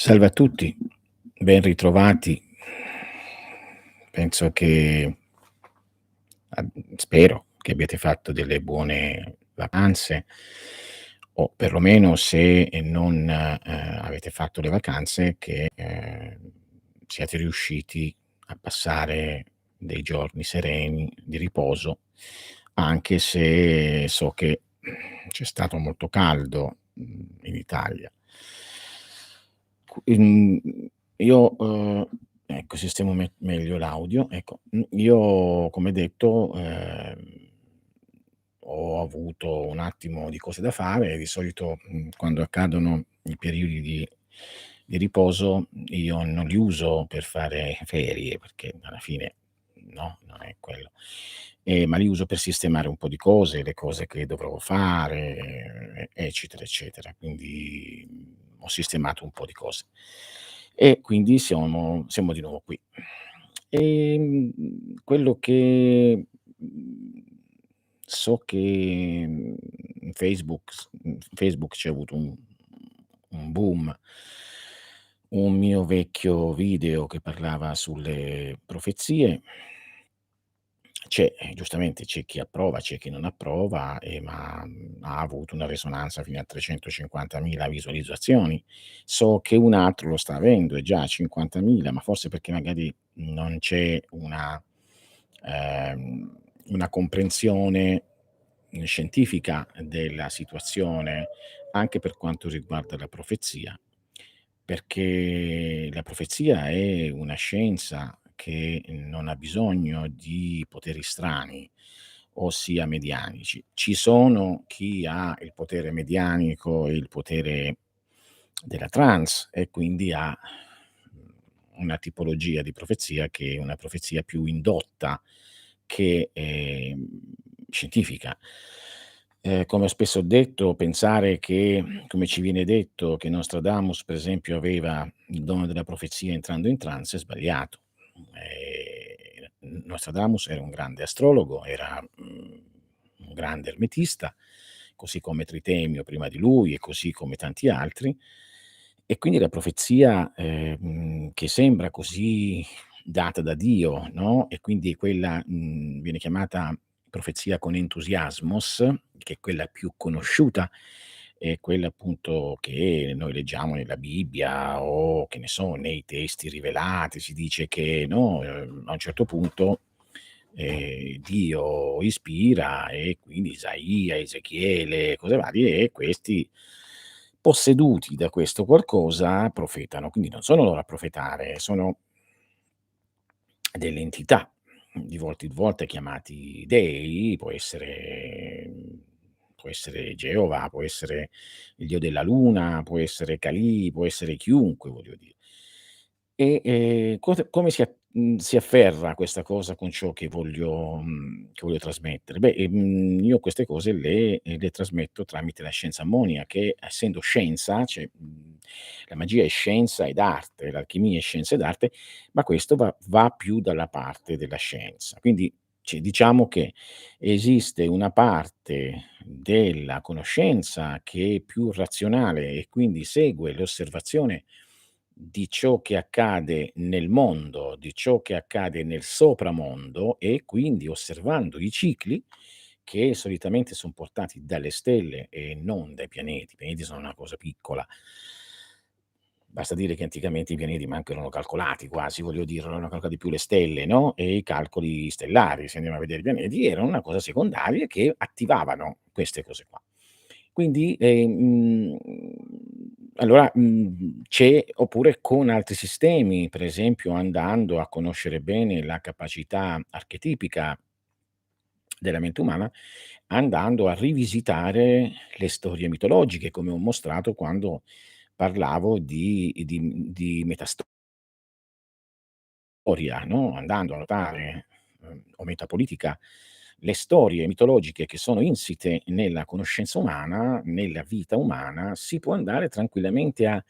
Salve a tutti, ben ritrovati. Penso che spero che abbiate fatto delle buone vacanze o perlomeno se non, avete fatto le vacanze che, siate riusciti a passare dei giorni sereni di riposo, anche se so che c'è stato molto caldo, in Italia. Mhmm, io, ecco, sistemo meglio l'audio, ecco. Io come detto, ho avuto un attimo di cose da fare e di solito, quando accadono i periodi di riposo io non li uso per fare ferie, perché alla fine no, non è quello. Ma li uso per sistemare un po' di cose, le cose che dovrò fare, eccetera, eccetera. Quindi, ho sistemato un po' di cose. E quindi siamo di nuovo qui. Quello che, so che, Facebook c'è avuto un boom. Un mio vecchio video che parlava sulle profezie. Giustamente c'è chi approva, c'è chi non approva, ma, ha avuto una risonanza fino a 350.000 visualizzazioni. So che un altro lo sta avendo, è già a 50.000, ma forse perché magari non c'è una comprensione, scientifica della situazione, anche per quanto riguarda la profezia, perché la profezia è una scienza che non ha bisogno di poteri strani, ossia medianici. Ci sono chi ha il potere medianico e il potere della trance e quindi ha, una tipologia di profezia che è una profezia più indotta che, scientifica. Come ho spesso detto, pensare che, come ci viene detto, che Nostradamus per esempio aveva il dono della profezia entrando in trance è sbagliato. Nostradamus era un grande astrologo, era, un grande ermetista, così come Tritemio prima di lui e così come tanti altri. E quindi la profezia, che sembra così data da Dio, no, e quindi quella, viene chiamata profezia con entusiasmos, che è quella più conosciuta, è quella appunto che noi leggiamo nella Bibbia o che ne so, nei testi rivelati, si dice che, no, a un certo punto, Dio ispira e quindi Isaia, Ezechiele, cose varie, e questi posseduti da questo qualcosa profetano. Quindi non sono loro a profetare, sono delle entità, di volta in volta chiamati dei, può essere Geova, può essere il dio della luna, può essere Kali, può essere chiunque, voglio dire. Come si afferra questa cosa con ciò che voglio trasmettere? Beh, io queste cose le trasmetto tramite la scienza ammonia che essendo scienza, cioè, la magia è scienza ed arte, l'alchimia è scienza ed arte, ma questo va più dalla parte della scienza. Quindi, diciamo che esiste una parte della conoscenza che è più razionale e quindi segue l'osservazione di ciò che accade nel mondo, di ciò che accade nel sopramondo e quindi osservando i cicli che solitamente son portati dalle stelle e non dai pianeti. I pianeti sono una cosa piccola. Basta dire che anticamente i pianeti manco erano calcolati quasi, voglio dire, erano calcolati più le stelle, no, e i calcoli stellari. Se andiamo a vedere i pianeti erano una cosa secondaria che attivavano queste cose qua. Quindi, allora, c'è oppure con altri sistemi, per esempio andando a conoscere bene la capacità archetipica della mente umana, andando a rivisitare le storie mitologiche, come ho mostrato quando parlavo di metastoria, no, andando a notare, o metapolitica, le storie mitologiche che sono insite nella conoscenza umana, nella vita umana, si può andare tranquillamente a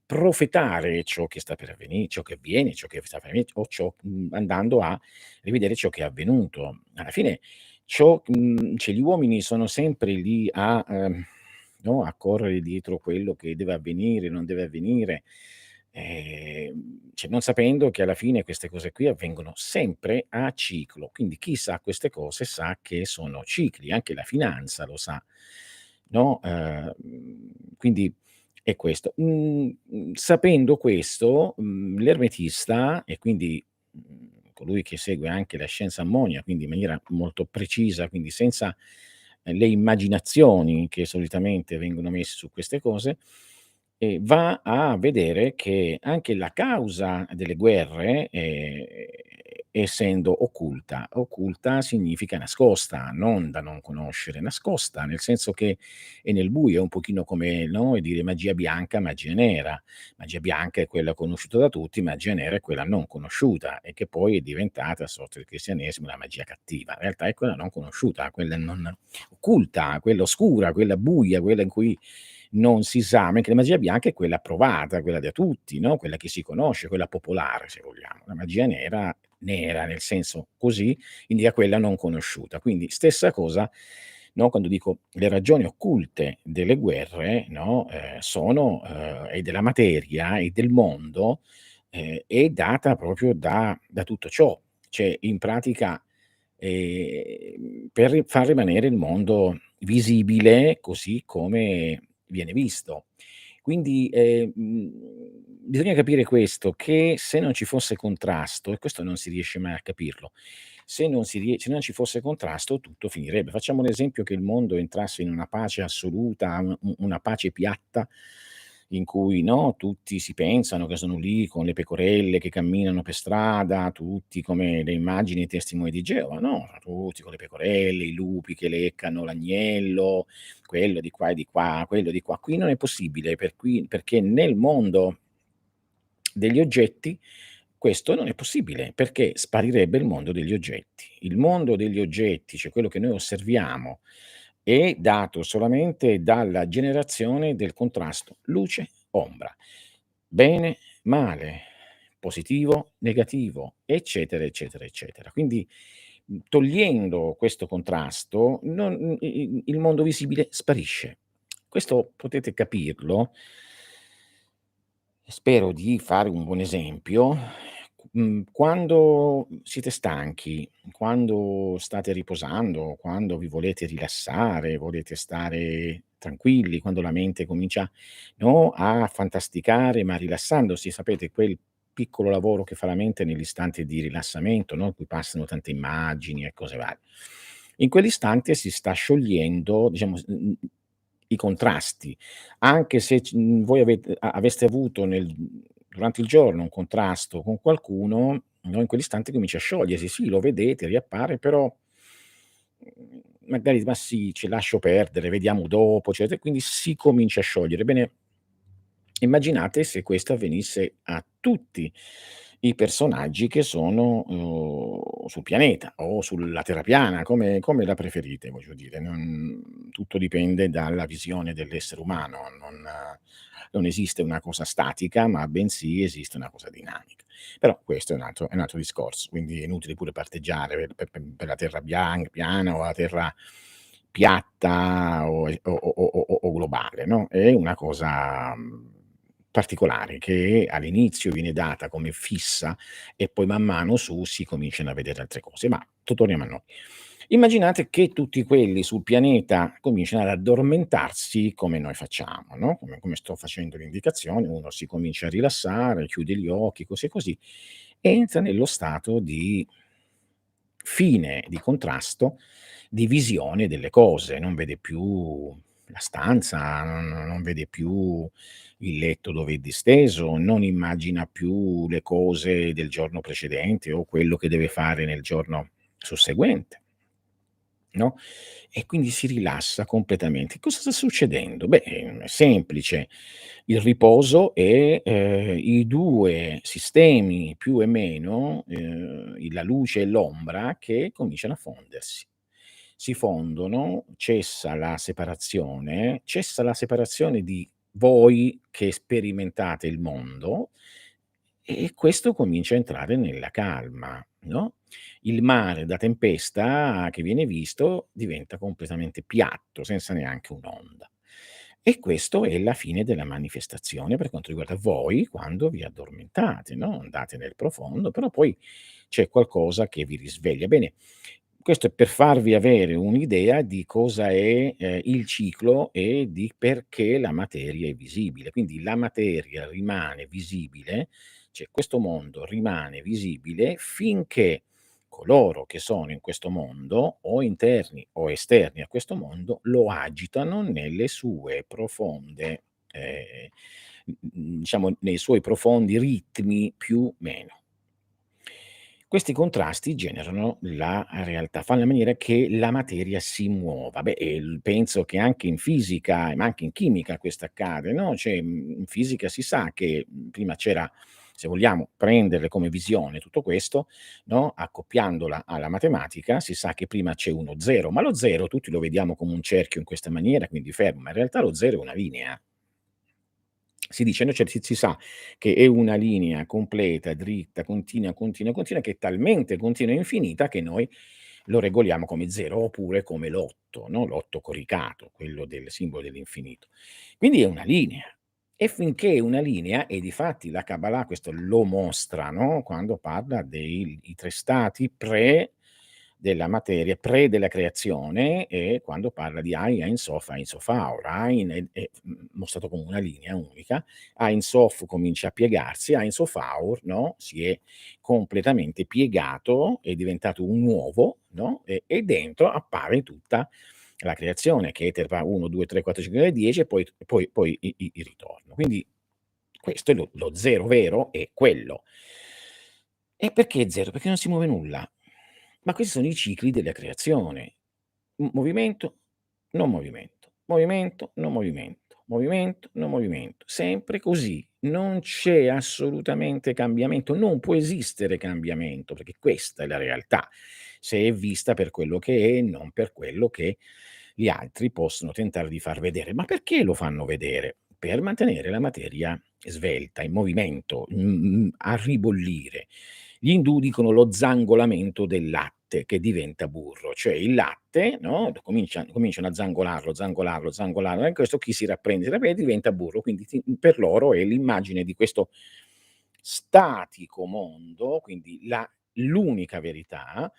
profetare ciò che sta per ciò che avviene, ciò che sta per o andando a rivedere ciò che è avvenuto. Alla fine cioè gli uomini sono sempre lì a no, a correre dietro quello che deve avvenire, non deve avvenire, cioè non sapendo che alla fine queste cose qui avvengono sempre a ciclo. Quindi chi sa queste cose sa che sono cicli, anche la finanza lo sa, no, quindi è questo. Sapendo questo, l'ermetista e quindi, colui che segue anche la scienza ammonia, quindi in maniera molto precisa, quindi senza, le immaginazioni che solitamente vengono messe su queste cose, va a vedere che anche la causa delle guerre, essendo occulta significa nascosta, non da non conoscere, nascosta, nel senso che è nel buio, è un pochino come, no, dire magia bianca, magia nera. Magia bianca è quella conosciuta da tutti, magia nera è quella non conosciuta e che poi è diventata sotto il cristianesimo la magia cattiva. In realtà è quella non conosciuta, quella non occulta, quella oscura, quella buia, quella in cui non si sa, mentre la magia bianca è quella provata, quella da tutti, no, quella che si conosce, quella popolare se vogliamo. La magia nera, nera nel senso così, indica quella non conosciuta. Quindi stessa cosa, no, quando dico le ragioni occulte delle guerre, no, sono e della materia e del mondo, è data proprio da tutto ciò. Cioè in pratica, per far rimanere il mondo visibile così come viene visto. Quindi, bisogna capire questo, che se non ci fosse contrasto, e questo non si riesce mai a capirlo, se non ci fosse contrasto tutto finirebbe. Facciamo l'esempio che il mondo entrasse in una pace assoluta, una pace piatta in cui, no, tutti si pensano che sono lì con le pecorelle che camminano per strada, tutti come le immagini e i testimoni di Geova, no, tutti con le pecorelle, i lupi che leccano l'agnello, quello di qua e di qua, quello di qua. Qui non è possibile perché nel mondo degli oggetti questo non è possibile, perché sparirebbe il mondo degli oggetti. Il mondo degli oggetti, cioè quello che noi osserviamo, è dato solamente dalla generazione del contrasto luce-ombra, bene, male, positivo, negativo, eccetera, eccetera, eccetera. Quindi, togliendo questo contrasto non i il mondo visibile sparisce. Questo potete capirlo, spero di fare un buon esempio, quando siete stanchi, quando state riposando, quando vi volete rilassare, volete stare tranquilli, quando la mente comincia, no, a fantasticare, ma rilassandosi, sapete quel piccolo lavoro che fa la mente nell'istante di rilassamento, no, in cui passano tante immagini e cose varie. In quell'istante si sta sciogliendo, diciamo, i contrasti, anche se voi aveste avuto durante il giorno un contrasto con qualcuno, no, in quell'istante comincia a sciogliersi. Sì, lo vedete, riappare, però, magari: "Ma sì, ci lascio perdere, vediamo dopo", cioè e quindi si comincia a sciogliere. Bene, immaginate se questo avvenisse a tutti i personaggi che sono, sul pianeta o sulla terra piana, come la preferite, voglio dire. Tutto dipende dalla visione dell'essere umano, non esiste una cosa statica, ma bensì esiste una cosa dinamica. Però questo è un altro discorso, quindi è inutile pure parteggiare per la terra piana o la terra piatta o globale, no, è una cosa, particolare che all'inizio viene data come fissa e poi man mano su si cominciano a vedere altre cose. Ma torniamo a noi. Immaginate che tutti quelli sul pianeta cominciano ad addormentarsi come noi facciamo, no, come sto facendo l'indicazione, uno si comincia a rilassare, chiude gli occhi, così e così, entra nello stato di fine, di contrasto, di visione delle cose, non vede più la stanza, non vede più il letto dove è disteso, non immagina più le cose del giorno precedente o quello che deve fare nel giorno susseguente, no, e quindi si rilassa completamente. Cosa sta succedendo? Beh, è semplice, il riposo e, i 2 sistemi più e meno, il la luce e l'ombra che cominciano a fondersi. Si fondono, cessa la separazione di voi che sperimentate il mondo e questo comincia a entrare nella calma, no, il mare da tempesta che viene visto diventa completamente piatto, senza neanche un'onda. E questo è la fine della manifestazione per quanto riguarda voi quando vi addormentate, no, andate nel profondo, però poi c'è qualcosa che vi risveglia. Bene, questo è per farvi avere un'idea di cosa è, il ciclo e di perché la materia è visibile. Quindi la materia rimane visibile, cioè questo mondo rimane visibile finché coloro che sono in questo mondo, o interni o esterni a questo mondo, lo agitano nelle sue profonde diciamo nei suoi profondi ritmi più meno. Questi contrasti generano la realtà, fanno in maniera che la materia si muova. Beh, penso che anche in fisica, ma anche in chimica questo accade, no, cioè, in fisica si sa che, prima c'era, se vogliamo prenderle come visione tutto questo, no, accoppiandola alla matematica, si sa che prima c'è uno 0, ma lo 0 tutti lo vediamo come un cerchio in questa maniera, quindi fermo, ma in realtà lo 0 è una linea. Si dice, no, cioè si sa che è una linea completa, dritta, continua, continua, continua, che è talmente continua e infinita che noi lo regoliamo come 0 oppure come l'8, no, l'8 coricato, quello del simbolo dell'infinito. Quindi è una linea. E finché è una linea, e difatti la Kabbalah questo lo mostra, no, quando parla dei i 3 stati della materia, della creazione, e quando parla di Ein Sof, Ein Sof Aur. Ein è mostrato come una linea unica, Ein Sof comincia a piegarsi, Ein Sof Aur, no, si è completamente piegato, è diventato un uovo, no, e dentro appare tutta la creazione che va 1, 2, 3, 4, 5, 6, 10 e poi il ritorno. Quindi questo è lo 0 vero è quello. E perché 0? Perché non si muove nulla. Ma questi sono i cicli della creazione. Movimento, non movimento, movimento, non movimento, movimento, non movimento, sempre così. Non c'è assolutamente cambiamento, non può esistere cambiamento, perché questa è la realtà, se è vista per quello che è, non per quello che gli altri possono tentare di far vedere. Ma perché lo fanno vedere? Per mantenere la materia svelta, in movimento, a ribollire. Gli indù dicono lo zangolamento del latte che diventa burro, cioè il latte, no, cominciano a zangolarlo, zangolarlo, zangolarlo, e questo chi si rapprende diventa burro, quindi per loro è l'immagine di questo statico mondo, quindi l'unica verità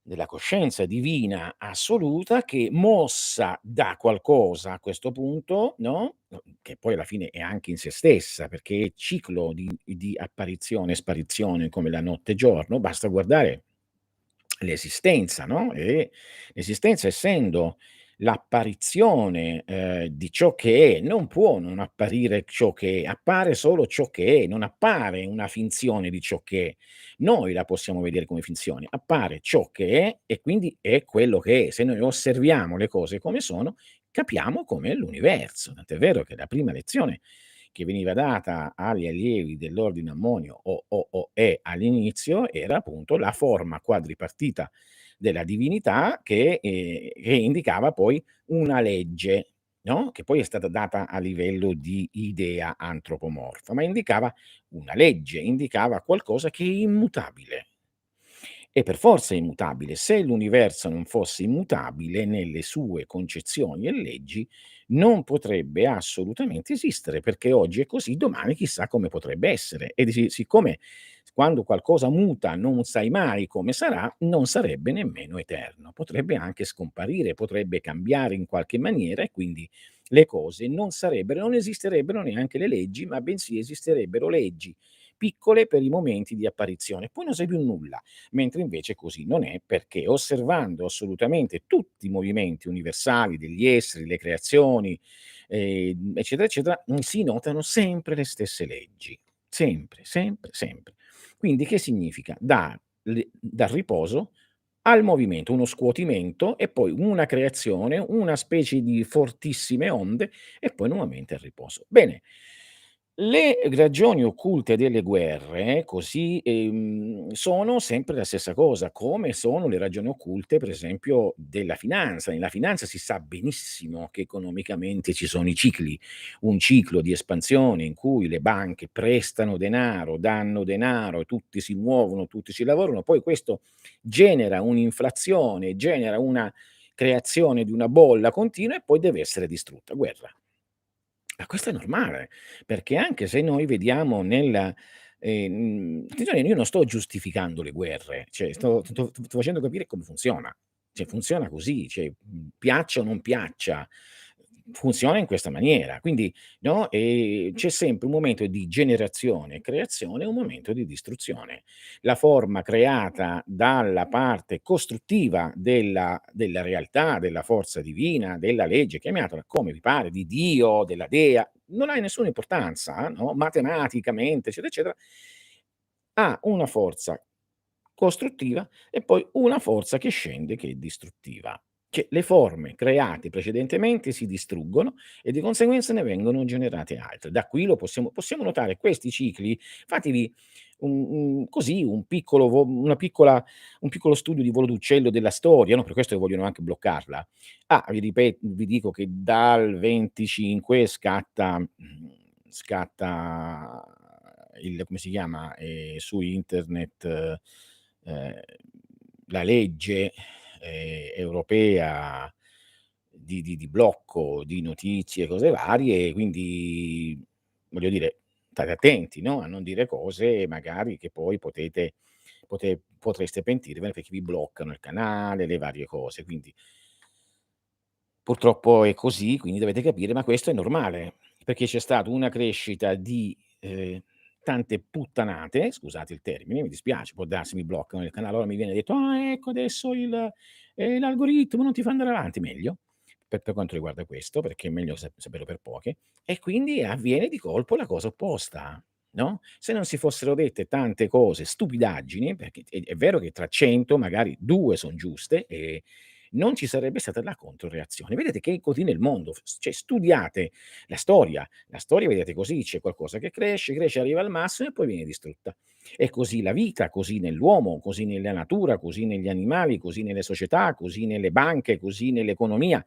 della coscienza divina assoluta che, mossa da qualcosa a questo punto, no, che poi alla fine è anche in sé stessa, perché è ciclo di apparizione e sparizione come la notte e giorno, basta guardare l'esistenza, no, e l'esistenza essendo l'apparizione, di ciò che è, non può non apparire ciò che è, appare solo ciò che è, non appare una finzione di ciò che è. Noi la possiamo vedere come finzione, appare ciò che è e quindi è quello che è. Se noi osserviamo le cose come sono, capiamo com'è l'universo. Tant'è vero che la prima lezione che veniva data agli allievi dell'ordine Ammonio O all'inizio era appunto la forma quadripartita della divinità che indicava poi una legge, no, che poi è stata data a livello di idea antropomorfa, ma indicava una legge, indicava qualcosa che è immutabile. E per forza è immutabile. Se l'universo non fosse immutabile nelle sue concezioni e leggi, non potrebbe assolutamente esistere, perché oggi è così, domani chissà come potrebbe essere. E siccome quando qualcosa muta non sai mai come sarà, non sarebbe nemmeno eterno. Potrebbe anche scomparire, potrebbe cambiare in qualche maniera e quindi le cose non esisterebbero neanche le leggi, ma bensì esisterebbero leggi piccole per i momenti di apparizione. Poi non sai più nulla, mentre invece così non è, perché osservando assolutamente tutti i movimenti universali degli esseri, le creazioni, eccetera, eccetera, si notano sempre le stesse leggi. Sempre, sempre, sempre. Quindi che significa? Dal riposo al movimento, uno scuotimento e poi una creazione, una specie di fortissime onde e poi nuovamente al riposo. Bene, le ragioni occulte delle guerre così, sono sempre la stessa cosa, come sono le ragioni occulte per esempio della finanza. Nella finanza si sa benissimo che economicamente ci sono i cicli, un ciclo di espansione in cui le banche prestano denaro, danno denaro, e tutti si muovono, tutti si lavorano, poi questo genera un'inflazione, genera una creazione di una bolla continua e poi deve essere distrutta. Guerra. Ma questo è normale, perché anche se noi vediamo nella attenzione, io non sto giustificando le guerre, cioè sto facendo capire come funziona. Cioè funziona così, cioè, piaccia o non piaccia, funziona in questa maniera. Quindi, no, c'è sempre un momento di generazione e creazione e un momento di distruzione. La forma creata dalla parte costruttiva della realtà, della forza divina, della legge, chiamiamola come vi pare, di Dio, della dea, non ha nessuna importanza, no, matematicamente, eccetera, eccetera, ha una forza costruttiva e poi una forza che scende che è distruttiva. Che le forme create precedentemente si distruggono e di conseguenza ne vengono generate altre. Da qui lo possiamo notare questi cicli, fatevi così un piccolo studio di volo d'uccello della storia, no, per questo vogliono anche bloccarla. Vi dico che dal 25 scatta il come si chiama, su internet, ehm, la legge, europea di blocco di notizie e cose varie, quindi voglio dire, state attenti, no, a non dire cose magari che poi potreste pentirvene perché vi bloccano il canale, le varie cose. Quindi purtroppo è così, quindi dovete capire, ma questo è normale, perché c'è stata una crescita di, tante puttanate, scusate il termine, mi dispiace, può darsi mi bloccano il canale, allora mi viene detto: "Ah, ecco adesso l'algoritmo non ti fa andare avanti." Meglio, per quanto riguarda questo, perché è meglio saperlo per poche, e quindi avviene di colpo la cosa opposta, no, se non si fossero dette tante cose, stupidaggini, perché è vero che tra 100 magari 2 son giuste, non ci sarebbe stata la controreazione. Vedete che è così nel mondo, cioè studiate la storia vedete così, c'è qualcosa che cresce, cresce, arriva al massimo e poi viene distrutta. È così la vita, così nell'uomo, così nella natura, così negli animali, così nelle società, così nelle banche, così nell'economia,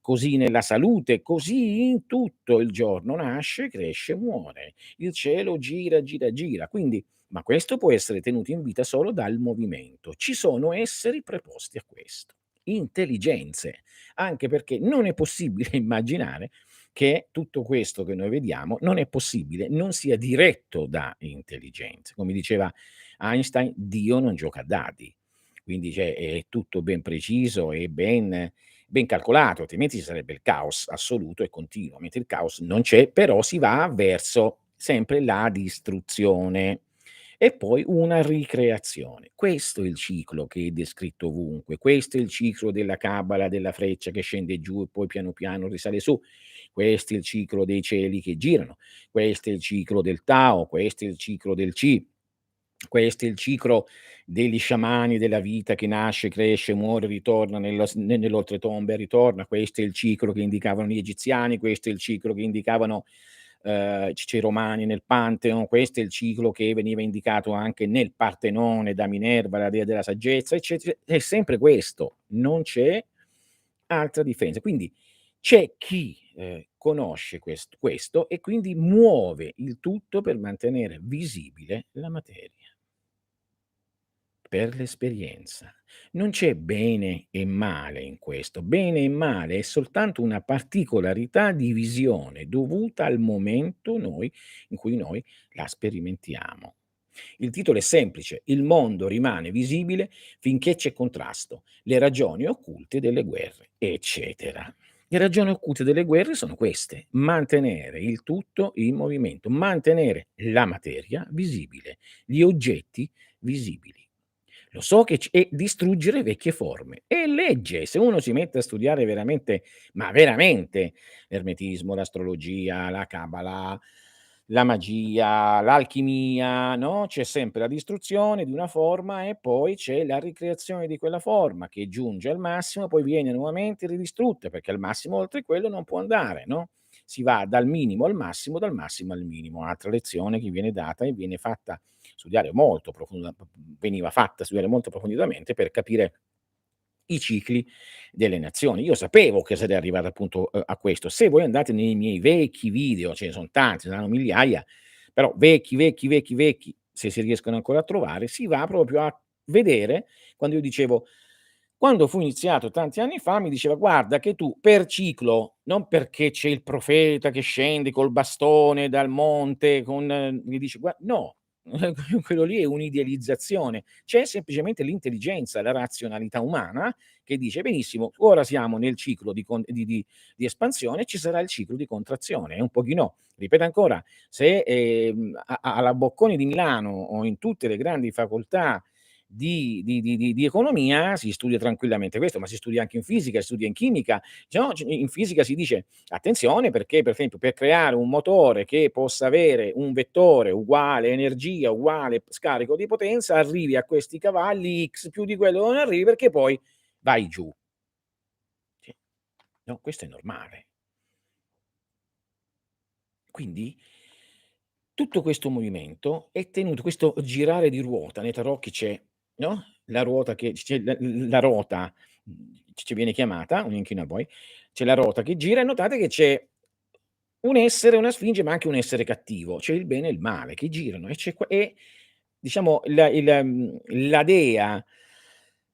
così nella salute, così in tutto il giorno nasce, cresce, muore. Il cielo gira, gira, gira. Quindi ma questo può essere tenuto in vita solo dal movimento. Ci sono esseri preposti a questo, intelligenze, anche perché non è possibile immaginare che tutto questo che noi vediamo non è possibile, non sia diretto da intelligenze. Come diceva Einstein, Dio non gioca a dadi, quindi cioè è tutto ben preciso e ben calcolato, altrimenti ci sarebbe il caos assoluto e continuo, mentre il caos non c'è, però si va verso sempre la distruzione e poi una ricreazione. Questo è il ciclo che è descritto ovunque, questo è il ciclo della cabala, della freccia che scende giù e poi piano piano risale su, questo è il ciclo dei cieli che girano, questo è il ciclo del Tao, questo è il ciclo del Qi, questo è il ciclo degli sciamani della vita che nasce, cresce, muore, ritorna nell'oltretombe, ritorna. Questo è il ciclo che indicavano gli egiziani, questo è il ciclo che indicavano, i romani nel Pantheon, questo è il ciclo che veniva indicato anche nel Partenone da Minerva, la dea della saggezza, è sempre questo, non c'è altra differenza. Quindi c'è chi, conosce questo e quindi muove il tutto per mantenere visibile la materia. Per l'esperienza. Non c'è bene e male in questo. Bene e male è soltanto una particolarità di visione dovuta al momento in cui noi la sperimentiamo. Il titolo è semplice: "Il mondo rimane visibile finché c'è contrasto, le ragioni occulte delle guerre", eccetera. Le ragioni occulte delle guerre sono queste: mantenere il tutto in movimento, mantenere la materia visibile, gli oggetti visibili. Lo so che e distruggere vecchie forme. E legge, se uno si mette a studiare veramente, ma veramente, l'ermetismo, l'astrologia, la cabala, la magia, l'alchimia, no, c'è sempre la distruzione di una forma e poi c'è la ricreazione di quella forma che giunge al massimo, poi viene nuovamente ridistrutta, perché al massimo oltre quello non può andare, no, si va dal minimo al massimo, dal massimo al minimo. Altra lezione che viene data e viene fatta studiare molto profonda veniva fatta studiare molto approfonditamente per capire i cicli delle nazioni. Io sapevo che sarei arrivato appunto, a questo. Se voi andate nei miei vecchi video, ce ne son tanti, saranno migliaia, però vecchi, vecchi, vecchi, vecchi, se si riescono ancora a trovare, si va proprio a vedere quando io dicevo Quando fu iniziato tanti anni fa mi diceva: "Guarda che tu per ciclo, non perché c'è il profeta che scende col bastone dal monte con mi dice gua no, quello lì è un'idealizzazione. C'è semplicemente l'intelligenza, la razionalità umana che dice: "Benissimo, ora siamo nel ciclo di espansione, ci sarà il ciclo di contrazione." È un pochino ripeto ancora, se, alla Bocconi di Milano o in tutte le grandi facoltà di economia si studia tranquillamente questo, ma si studia anche in fisica, si studia in chimica. Cioè, no, in fisica si dice: "Attenzione perché per esempio per creare un motore che possa avere un vettore uguale energia, uguale scarico di potenza, arrivi a questi cavalli X più di quello non arrivi perché poi vai giù." Sì, no, questo è normale. Quindi tutto questo movimento è tenuto questo girare di ruota, nei tarocchi c'è, no, la ruota che c'è la rota, ci viene chiamata, un inchino a voi, c'è la rota che gira e notate che c'è un essere, una sfinge, ma anche un essere cattivo, c'è il bene e il male che girano e c'è qua e diciamo la dea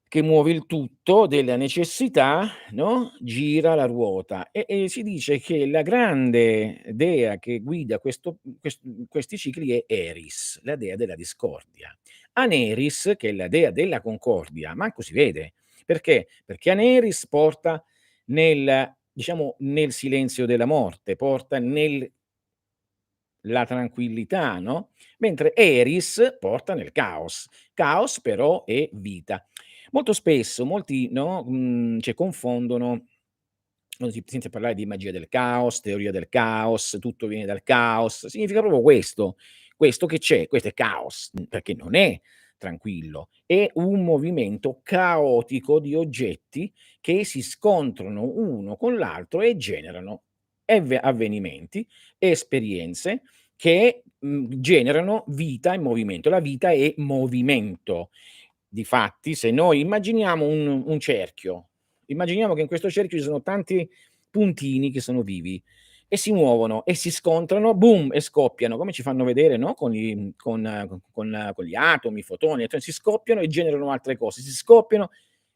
che muove il tutto della necessità, no, gira la ruota e si dice che la grande dea che guida questi cicli è Eris, la dea della discordia. Aneris, che è la dea della concordia, manco si vede. Perché? Perché Aneris porta nel silenzio della morte, porta la tranquillità, no, mentre Eris porta nel caos. Caos però è vita. Molto spesso molti, no, cioè confondono quando si sente parlare di magia del caos, teoria del caos, tutto viene dal caos, significa proprio questo. Questo che c'è, questo è caos, perché non è tranquillo, è un movimento caotico di oggetti che si scontrano uno con l'altro e generano avvenimenti, esperienze che, generano vita e movimento. La vita è movimento. Difatti, se noi immaginiamo un cerchio, immaginiamo che in questo cerchio ci sono tanti puntini che sono vivi e si muovono e si scontrano, boom, e scoppiano, come ci fanno vedere, no, con gli atomi, i fotoni, cioè si scoppiano e generano altre cose, si scoppiano.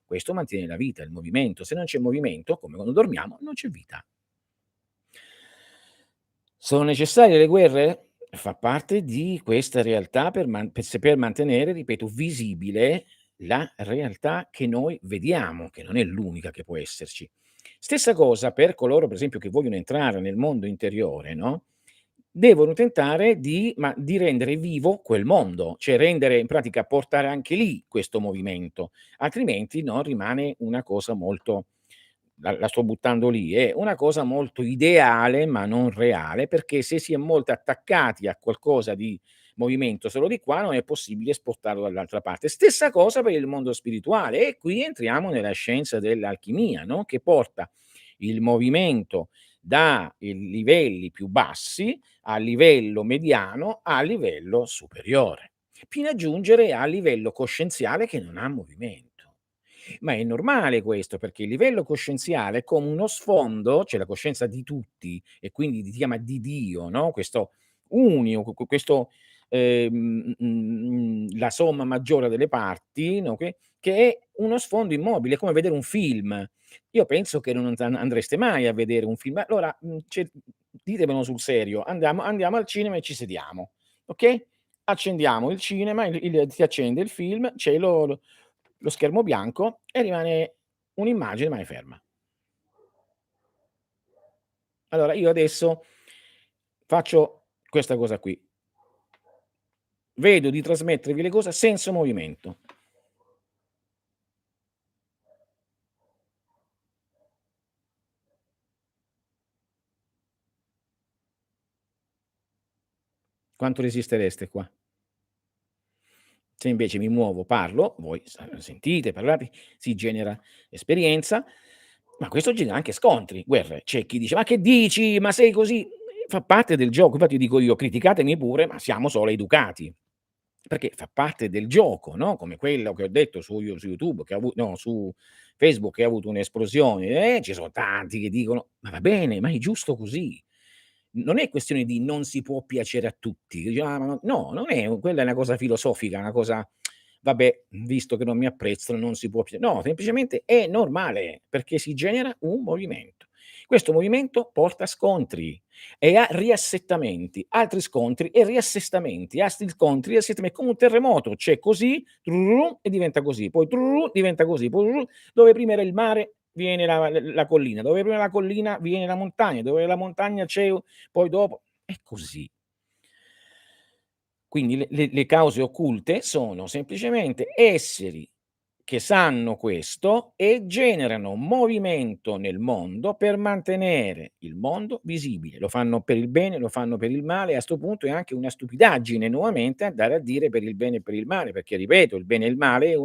Questo mantiene la vita, il movimento. Se non c'è movimento, come quando dormiamo, non c'è vita. Sono necessarie le guerre? Fa parte di questa realtà per mantenere, ripeto, visibile la realtà che noi vediamo, che non è l'unica che può esserci. Stessa cosa per coloro, per esempio, che vogliono entrare nel mondo interiore, no, devono tentare di rendere vivo quel mondo, cioè rendere in pratica portare anche lì questo movimento, altrimenti, no, rimane una cosa molto la sto buttando lì, è una cosa molto ideale, ma non reale, perché se si è molto attaccati a qualcosa di movimento solo di qua, non è possibile esportarlo dall'altra parte. Stessa cosa per il mondo spirituale e qui entriamo nella scienza dell'alchimia, no, che porta il movimento dai livelli più bassi a livello mediano a livello superiore, fino a giungere a livello coscienziale che non ha movimento. Ma è normale questo, perché il livello coscienziale è come uno sfondo, c'è la coscienza di tutti e quindi si chiama di Dio, no, questo unio, questo, la somma maggiore delle parti, no, che è uno sfondo immobile, è come vedere un film. Io penso che non andreste mai a vedere un film. Allora, ditemelo sul serio, andiamo al cinema e ci sediamo, okay, accendiamo il cinema, si accende il film, c'è lo schermo bianco e rimane un'immagine rimane ferma. Allora io adesso faccio questa cosa qui, vedo di trasmettervi le cose senza movimento. Quanto resistereste qua? Se invece mi muovo, parlo, voi sentite, parlate, si genera esperienza, ma questo genera anche scontri, guerre. C'è chi dice: "Ma che dici? Ma sei così?" Fa parte del gioco, infatti dico io: criticatemi pure, ma siamo solo educati. Perché fa parte del gioco, no, come quello che ho detto su YouTube che ha avu no, su Facebook che ha avuto un'esplosione, ci sono tanti che dicono: "Ma va bene, ma è giusto così." Non è questione di non si può piacere a tutti, dici: "Ah, ma no" non è quella è una cosa filosofica, una cosa vabbè, visto che non mi apprezzano non si può più no, semplicemente è normale, perché si genera un movimento. Questo movimento porta a scontri e a riassettamenti, altri scontri e riassestamenti, altri scontri, riassestamenti, come un terremoto, c'è così, trrrrum, e diventa così, poi trrrrum, diventa così, poi dove prima era il mare viene la collina, dove prima la collina viene la montagna, dove la montagna c'è poi dopo è così. Quindi le cause occulte sono semplicemente esseri che sanno questo e generano movimento nel mondo per mantenere il mondo visibile. Lo fanno per il bene, lo fanno per il male e a 'sto punto è anche una stupidaggine nuovamente andare a dire per il bene e per il male, perché ripeto, il bene e il male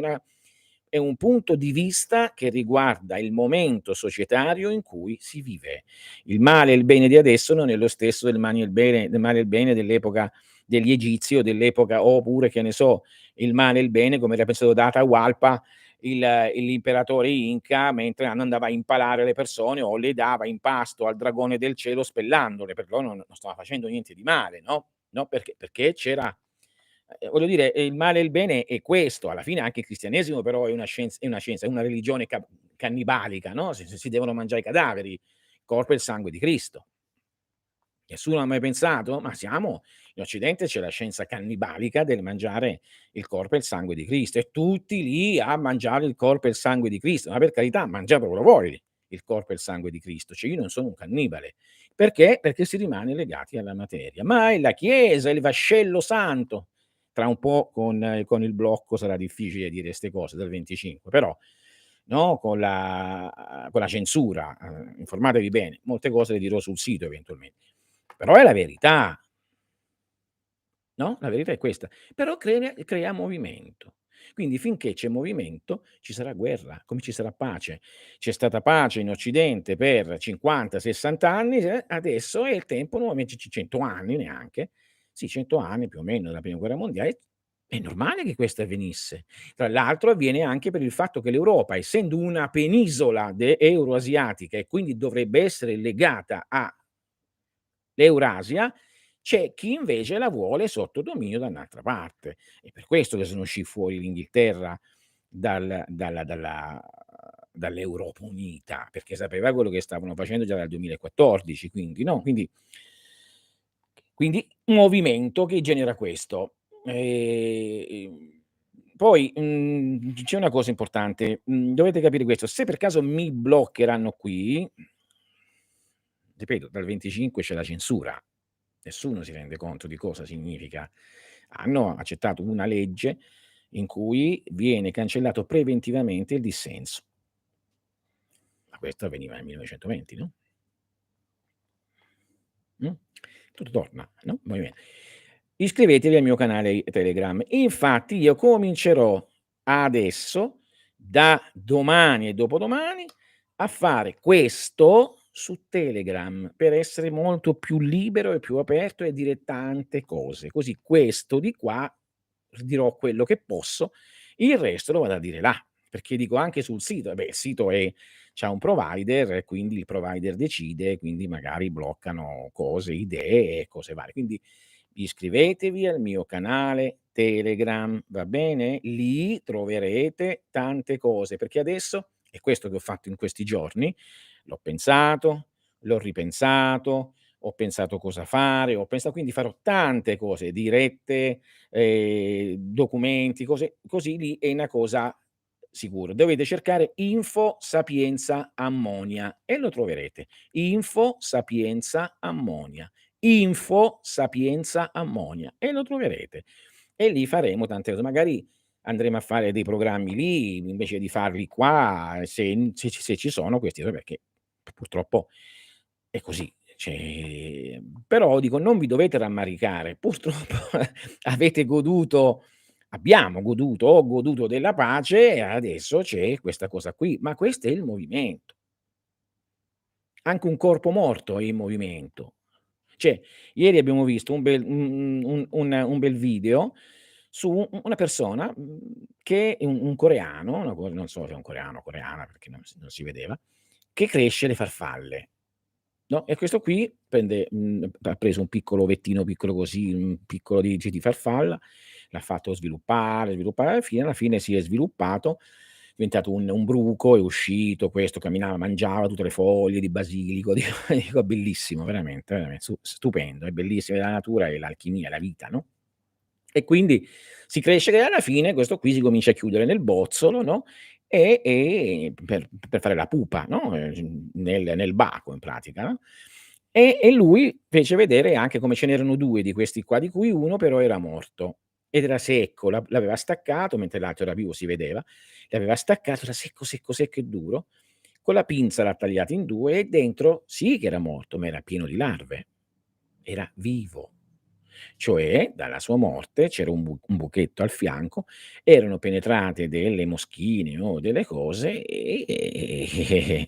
è un punto di vista che riguarda il momento societario in cui si vive. Il male e il bene di adesso non è lo stesso del male e il bene dell'epoca degli egizi o dell'epoca oppure, che ne so, il male e il bene come era pensato da Atahualpa, il l'imperatore Inca, mentre andava a impalare le persone o le dava in pasto al dragone del cielo spellandole, per loro non stava facendo niente di male, no, no, perché c'era voglio dire, il male e il bene è questo, alla fine anche il cristianesimo però è una religione cannibalica, no, si devono mangiare i cadaveri, il corpo e il sangue di Cristo. Nessuno ha mai pensato? Ma siamo in Occidente c'è la scienza cannibalica del mangiare il corpo e il sangue di Cristo e tutti lì a mangiare il corpo e il sangue di Cristo, ma per carità mangiatelo voi il corpo e il sangue di Cristo, cioè io non sono un cannibale. Perché? Perché si rimane legati alla materia. Ma è la Chiesa, il vascello santo. Tra un po' con il blocco sarà difficile dire 'ste cose dal 25, però no, con la censura, informatevi bene, molte cose le dirò sul sito eventualmente. Però è la verità, no, la verità è questa. Però crea movimento. Quindi finché c'è movimento ci sarà guerra, come ci sarà pace. C'è stata pace in Occidente per 50, 60 anni, adesso è il tempo nuovamente 100 anni neanche, sì 100 anni più o meno dalla prima guerra mondiale, è normale che questo avvenisse. Tra l'altro avviene anche per il fatto che l'Europa, essendo una penisola euroasiatica e quindi dovrebbe essere legata a l'Eurasia, c'è chi invece la vuole sotto dominio da un'altra parte. È per questo che sono uscì fuori l'Inghilterra dall'Europa unita, perché sapeva quello che stavano facendo già dal 2014, quindi no, quindi un movimento che genera questo. Poi, c'è una cosa importante, dovete capire questo: se per caso mi bloccheranno qui, ripeto, dal 25 c'è la censura, nessuno si rende conto di cosa significa. Hanno accettato una legge in cui viene cancellato preventivamente il dissenso, ma questo avveniva nel 1920, no? Mh? Tutto torna, no, movime iscrivetevi al mio canale Telegram. Infatti io comincerò adesso, da domani e dopodomani, a fare questo su Telegram, per essere molto più libero e più aperto e dire tante cose. Così questo di qua dirò quello che posso, il resto lo vado a dire là, perché dico anche sul sito, eh beh, il sito c'ha un provider e quindi il provider decide, quindi magari bloccano cose, idee e cose varie. Quindi iscrivetevi al mio canale Telegram, va bene? Lì troverete tante cose, perché adesso è questo che ho fatto in questi giorni, l'ho pensato, l'ho ripensato, ho pensato cosa fare, ho pensa quindi farò tante cose, dirette, documenti, cose così lì è una cosa sicuro. Dovete cercare Info Sapienza Ammonia e lo troverete. Info Sapienza Ammonia. Info Sapienza Ammonia e lo troverete. E lì faremo tante cose. Magari andremo a fare dei programmi lì, invece di farli qua, se ci sono questi perché purtroppo è così. Però dico non vi dovete rammaricare. Purtroppo avete goduto abbiamo goduto, ho goduto della pace e adesso c'è questa cosa qui, ma questo è il movimento. Anche un corpo morto è in movimento. Cioè, ieri abbiamo visto un bel video su una persona, che è un coreano, non so se è un coreano o coreana perché non si vedeva, che cresce le farfalle, no, e questo qui ha preso un piccolo ovettino piccolo così, un piccolo di farfalla, l'ha fatto sviluppare, sviluppare, alla fine si è sviluppato, è diventato un bruco, è uscito, questo camminava, mangiava tutte le foglie di basilico, dico bellissimo, veramente, stupendo, è bellissimo, è la natura, è l'alchimia, è la vita, no? E quindi si cresce che alla fine questo qui si comincia a chiudere nel bozzolo, no, per fare la pupa, no, nel baco in pratica, no, e lui fece vedere anche come ce n'erano 2 di questi qua, di cui uno però era morto ed era secco, l'aveva staccato mentre l'altro era vivo, si vedeva, l'aveva staccato, era secco, secco, secco e duro, con la pinza l'ha tagliato in 2 e dentro sì che era morto, ma era pieno di larve, era vivo. Cioè, dalla sua morte c'era un buchetto al fianco, erano penetrate delle moschine o delle cose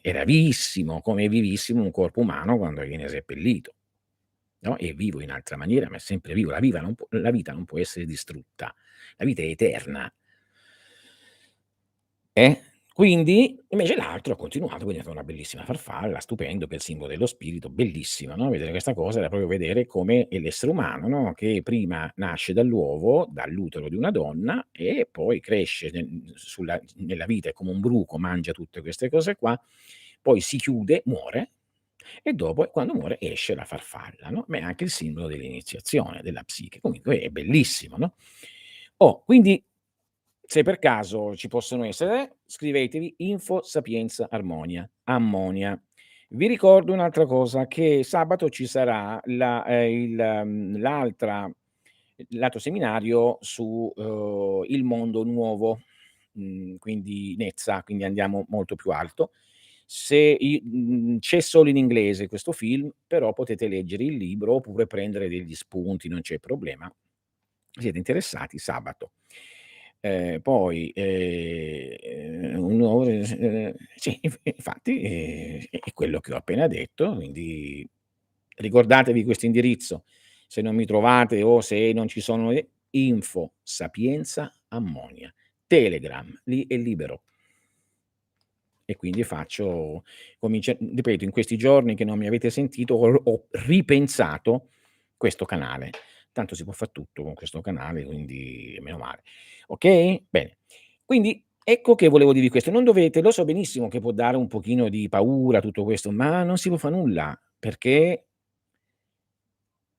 era vivissimo, come è vivissimo un corpo umano quando viene seppellito, no, è vivo in altra maniera, ma è sempre vivo. La vita non può essere distrutta, la vita è eterna. Eh? Quindi invece l'altro ha continuato, quindi è stata una bellissima farfalla, stupendo, che è il simbolo dello spirito, bellissima, no, vedere questa cosa era proprio vedere come è l'essere umano, no, che prima nasce dall'uovo, dall'utero di una donna e poi cresce nella vita, è come un bruco, mangia tutte queste cose qua, poi si chiude, muore e dopo quando muore esce la farfalla, no, ma è anche il simbolo dell'iniziazione, della psiche, comunque è bellissimo, no? Oh, quindi se per caso ci possono essere, scrivetevi Info Sapienza Armonia, Ammonia. Vi ricordo un'altra cosa, che sabato ci sarà l'altro seminario su, il mondo nuovo, quindi Nezza, quindi andiamo molto più alto. C'è solo in inglese questo film, però potete leggere il libro oppure prendere degli spunti, non c'è problema. Siete interessati, sabato. Poi, un nuovo sì, infatti, è quello che ho appena detto, quindi ricordatevi questo indirizzo. Se non mi trovate o se non ci sono info Sapienza Ammonia. Telegram, lì è libero. E quindi ripeto, in questi giorni che non mi avete sentito ho ripensato questo canale. Tanto si può far tutto con questo canale, quindi meno male. Okay? Bene. Quindi ecco che volevo dirvi questo, non dovete, lo so benissimo che può dare un pochino di paura tutto questo, ma non si può fa' nulla, perché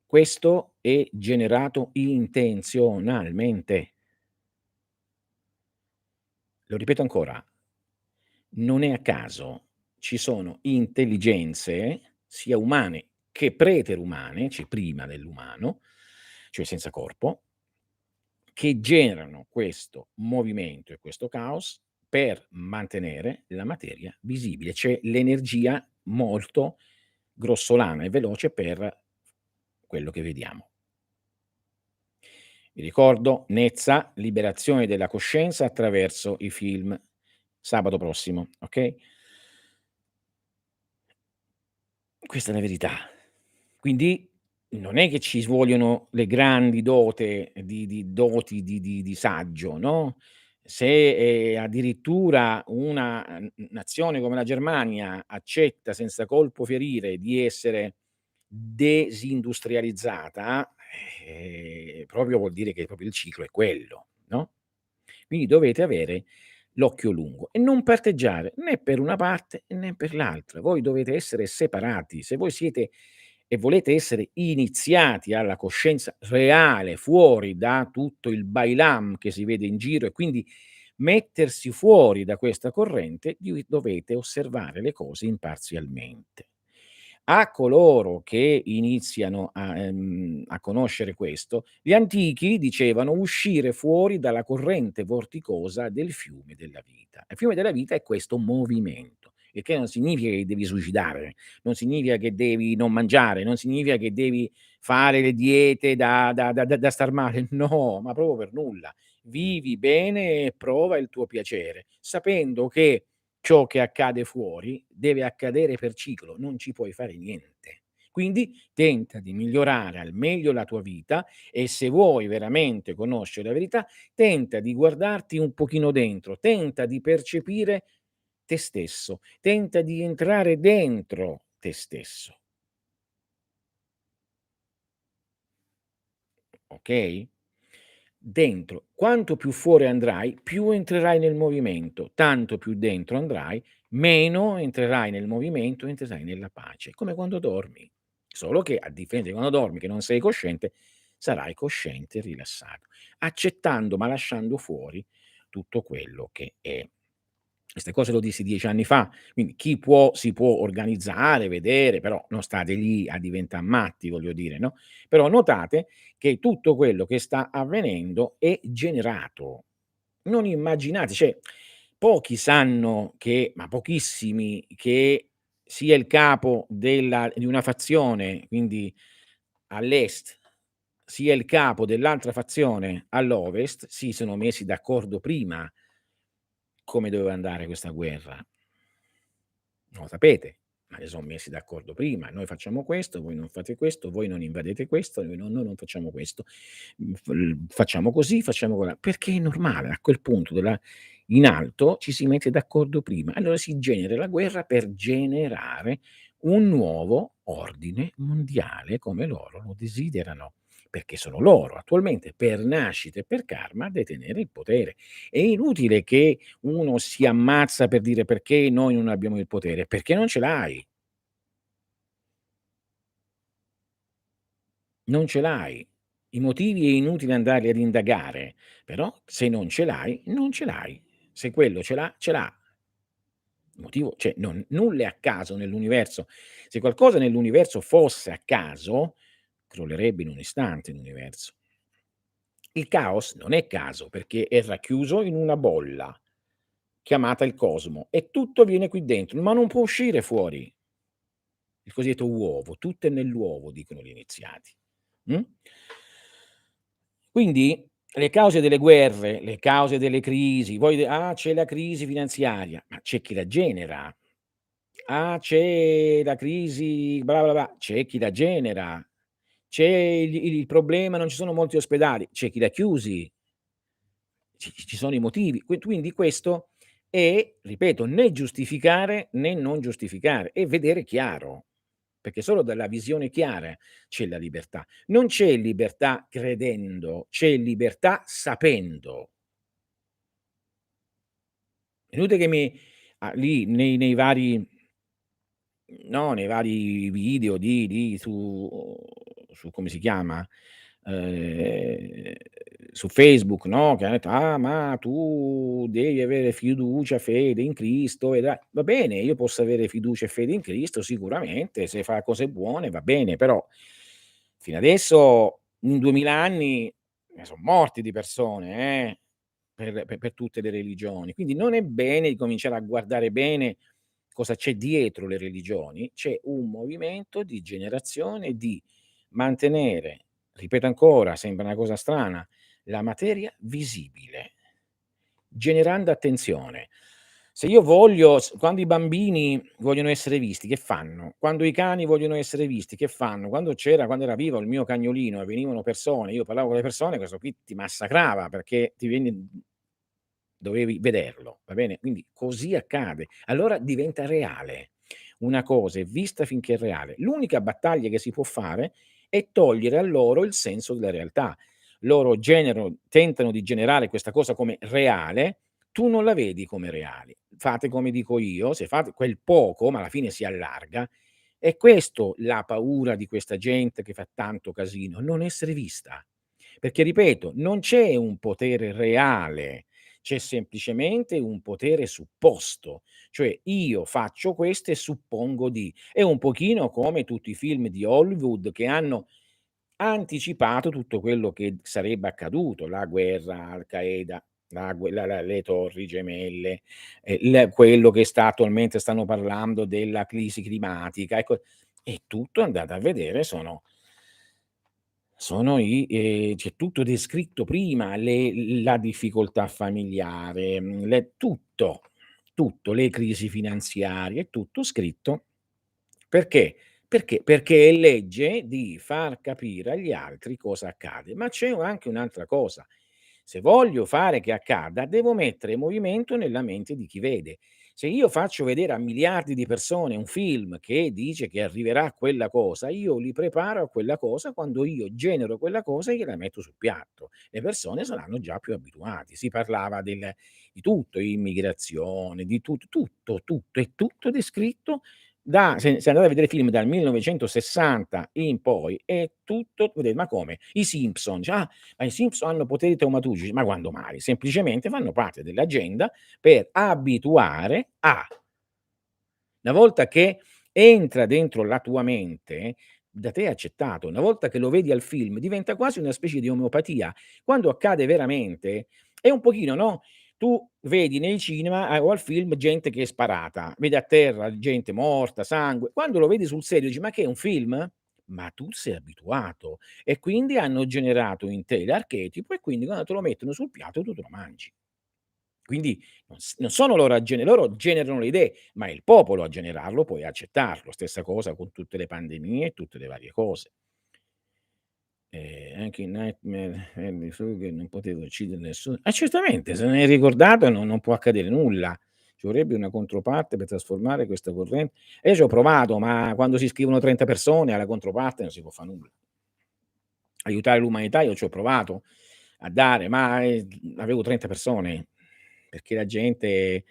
questo è generato intenzionalmente. Lo ripeto ancora, non è a caso, ci sono intelligenze, sia umane che preterumane, cioè prima dell'umano, cioè senza corpo, che generano questo movimento e questo caos per mantenere la materia visibile, cioè l'energia molto grossolana e veloce per quello che vediamo. Vi ricordo Nezza, liberazione della coscienza attraverso i film, sabato prossimo, okay? Questa è la verità. Quindi non è che ci vogliono le grandi doti di saggio, no, se, addirittura una nazione come la Germania accetta senza colpo ferire di essere desindustrializzata, proprio vuol dire che proprio il ciclo è quello, no, quindi dovete avere l'occhio lungo e non parteggiare né per una parte né per l'altra. Voi dovete essere separati. Se voi siete e volete essere iniziati alla coscienza reale, fuori da tutto il bailam che si vede in giro e quindi mettersi fuori da questa corrente, dovete osservare le cose imparzialmente. A coloro che iniziano a conoscere questo, gli antichi dicevano uscire fuori dalla corrente vorticosa del fiume della vita. Il fiume della vita è questo movimento, il che non significa che devi suicidare, non significa che devi non mangiare, non significa che devi fare le diete da star male, no, ma proprio per nulla. Vivi bene e prova il tuo piacere, sapendo che ciò che accade fuori deve accadere per ciclo, non ci puoi fare niente. Quindi tenta di migliorare al meglio la tua vita e se vuoi veramente conoscere la verità, tenta di guardarti un pochino dentro, tenta di percepire te stesso, tenta di entrare dentro te stesso, okay? dentro. Quanto più fuori andrai, più entrerai nel movimento, tanto più dentro andrai, meno entrerai nel movimento, entrerai nella pace, come quando dormi. Solo che a differenza di quando dormi che non sei cosciente, sarai cosciente e rilassato, accettando ma lasciando fuori tutto quello che è. Queste cose lo dissi 10 anni fa, quindi chi può si può organizzare, vedere, però non state lì a diventà matti, voglio dire, no, però notate che tutto quello che sta avvenendo è generato. Non immaginate, cioè pochi sanno che ma pochissimi, che sia il capo di una fazione, quindi all'est, sia il capo dell'altra fazione all'ovest, si sono messi d'accordo prima come doveva andare questa guerra. Non lo sapete, ma si son messi d'accordo prima: "Noi facciamo questo, voi non fate questo, voi non invadete questo, noi non facciamo questo, facciamo così, facciamo colà", perché è normale, a quel punto della in alto ci si mette d'accordo prima, allora si genera la guerra per generare un nuovo ordine mondiale come loro lo desiderano, perché sono loro attualmente per nascita e per karma a detenere il potere. È inutile che uno si ammazza per dire: "Perché noi non abbiamo il potere?" Perché non ce l'hai, non ce l'hai. I motivi è inutile andarli ad indagare, però se non ce l'hai, non ce l'hai. Se quello ce l'ha, ce l'ha. Il motivo cioè non nulla è a caso nell'universo. Se qualcosa nell'universo fosse a caso, crollerebbe in un istante l'universo. Il caos non è caso, perché è racchiuso in una bolla chiamata il cosmo e tutto viene qui dentro, ma non può uscire fuori. Il cosiddetto uovo, tutto è nell'uovo dicono gli iniziati. Mh? Quindi le cause delle guerre, le cause delle crisi, voi c'è la crisi finanziaria, ma c'è chi la genera. C'è la crisi bla bla bla, c'è chi la genera. C'è il problema, non ci sono molti ospedali, c'è chi l'ha chiusi. Ci sono i motivi. Quindi questo è, ripeto, né giustificare né non giustificare, è vedere chiaro, perché solo dalla visione chiara c'è la libertà. Non c'è libertà credendo, c'è libertà sapendo. È inutile che lì nei vari no, nei vari video di su come si chiama, ehm, su Facebook, no, che hanno detto: "Ah, ma tu devi avere fiducia, fede in Cristo e da" va bene, io posso avere fiducia e fede in Cristo sicuramente, se fa cose buone va bene, però fino adesso in 2000 anni ne son morti di persone, per tutte le religioni. Quindi non è bene di cominciare a guardare bene cosa c'è dietro le religioni, c'è un movimento di generazione di mantenere, ripeto ancora, sembra una cosa strana, la materia visibile, generando attenzione. Se io voglio quando i bambini vogliono essere visti, che fanno? Quando i cani vogliono essere visti, che fanno? Quando era vivo il mio cagnolino e venivano persone, io parlavo con le persone, questo qui ti massacrava perché ti vieni dovevi vederlo, va bene? Quindi così accade. Allora diventa reale. Una cosa è vista finché è reale. L'unica battaglia che si può fare è togliere a loro il senso della realtà. Loro tentano di generare questa cosa come reale, tu non la vedi come reale. Fate come dico io, se fate quel poco, ma alla fine si allarga, è questo la paura di questa gente che fa tanto casino, non essere vista. Perché ripeto, non c'è un potere reale, c'è semplicemente un potere supposto, cioè io faccio questo e suppongo di. È un pochino come tutti i film di Hollywood che hanno anticipato tutto quello che sarebbe accaduto, la guerra, Al Qaeda, la gue la le torri gemelle, il quello che attualmente stanno parlando della crisi climatica, ecco, è tutto andate a vedere sono c'è tutto descritto prima, la difficoltà familiare, tutto, tutto, le crisi finanziarie, è tutto scritto perché? Perché è legge di far capire agli altri cosa accade. Ma c'è anche un'altra cosa: se voglio fare che accada, devo mettere movimento nella mente di chi vede. Se io faccio vedere a miliardi di persone un film che dice che arriverà quella cosa, io li preparo a quella cosa quando io genero quella cosa e gliela metto sul piatto. Le persone saranno già più abituati. Si parlava di tutto, immigrazione, di tutto, è tutto descritto se andate a vedere film dal 1960 in poi, è tutto vedete: "Ma come? I Simpson", dice: "Ah, ma i Simpson hanno poteri taumaturgici", ma quando mai? Semplicemente fanno parte dell'agenda per abituare a una volta che entra dentro la tua mente, da te è accettato, una volta che lo vedi al film diventa quasi una specie di omeopatia. Quando accade veramente è un pochino, no, tu vedi nei cinema, o al film gente che è sparata, vedi a terra gente morta, sangue, quando lo vedi sul serio dici: "Ma che è un film?" Ma tu sei abituato e quindi hanno generato in te l'archetipo e quindi quando te lo mettono sul piatto tu te lo mangi. Quindi non sono loro generano le idee, ma è il popolo a generarlo poi a accettarlo. Stessa cosa con tutte le pandemie e tutte le varie cose. Anche in Nightmare Alley Frog non poteva uccidere nessuno certamente, se non è ricordato non può accadere nulla. Ci vorrebbe una controparte per trasformare questa corrente e io ci ho provato, ma quando si iscrivono 30 persone alla controparte non si può fa nulla. Aiutare l'umanità io ci ho provato a dare, ma, avevo 30 persone, perché la gente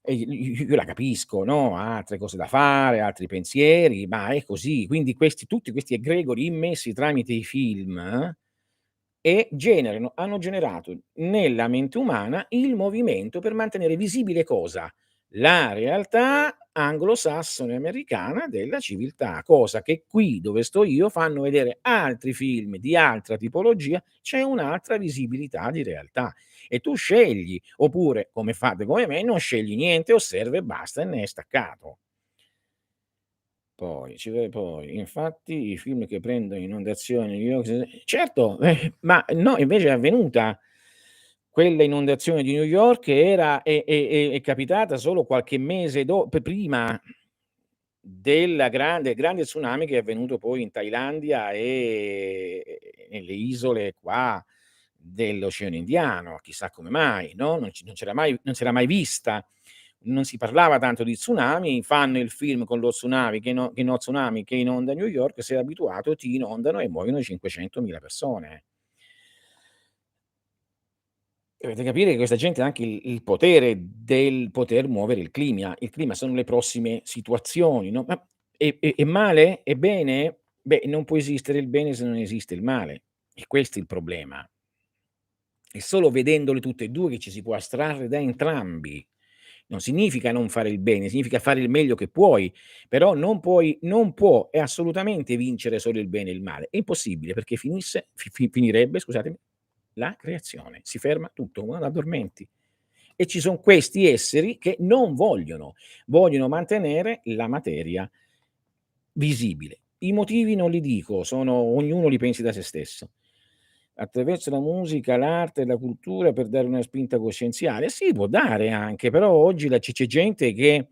io la capisco, no, ha altre cose da fare, altri pensieri, ma è così. Quindi tutti questi egregori immessi tramite i film e generano hanno generato nella mente umana il movimento per mantenere visibile cosa? La realtà anglosassone americana della civiltà, cosa che qui dove sto io fanno vedere altri film di altra tipologia, c'è un'altra visibilità di realtà e tu scegli, oppure come fate come me, non scegli niente, osserva e basta e ne è staccato. Poi infatti i film che prendono inondazioni New York certo, ma no, invece è avvenuta quella inondazione di New York era è capitata solo qualche mese prima del grande tsunami che è avvenuto poi in Thailandia e nelle isole qua dell'Oceano Indiano, chissà come mai, no, non c'era mai vista. Non si parlava tanto di tsunami, fanno il film con lo tsunami che no tsunami che inonda New York, sei abituato, ti inondano e muoiono 500.000 persone. Dovete capire che questa gente ha anche il potere del poter muovere il clima sono le prossime situazioni, no, ma è male? È bene? Beh, non può esistere il bene se non esiste il male. E questo è il problema. È solo vedendole tutte e 2 che ci si può astrarre da entrambi. Non significa non fare il bene, significa fare il meglio che puoi, però non può e assolutamente vincere solo il bene e il male. È impossibile perché finirebbe, scusatemi, la creazione. Si ferma tutto quando addormenti. E ci son questi esseri che non vogliono mantenere la materia visibile. I motivi non li dico, sono ognuno li pensi da se stesso. Attraverso la musica, l'arte e la cultura per dare una spinta coscienziale. Sì, può dare anche, però oggi la c'è gente che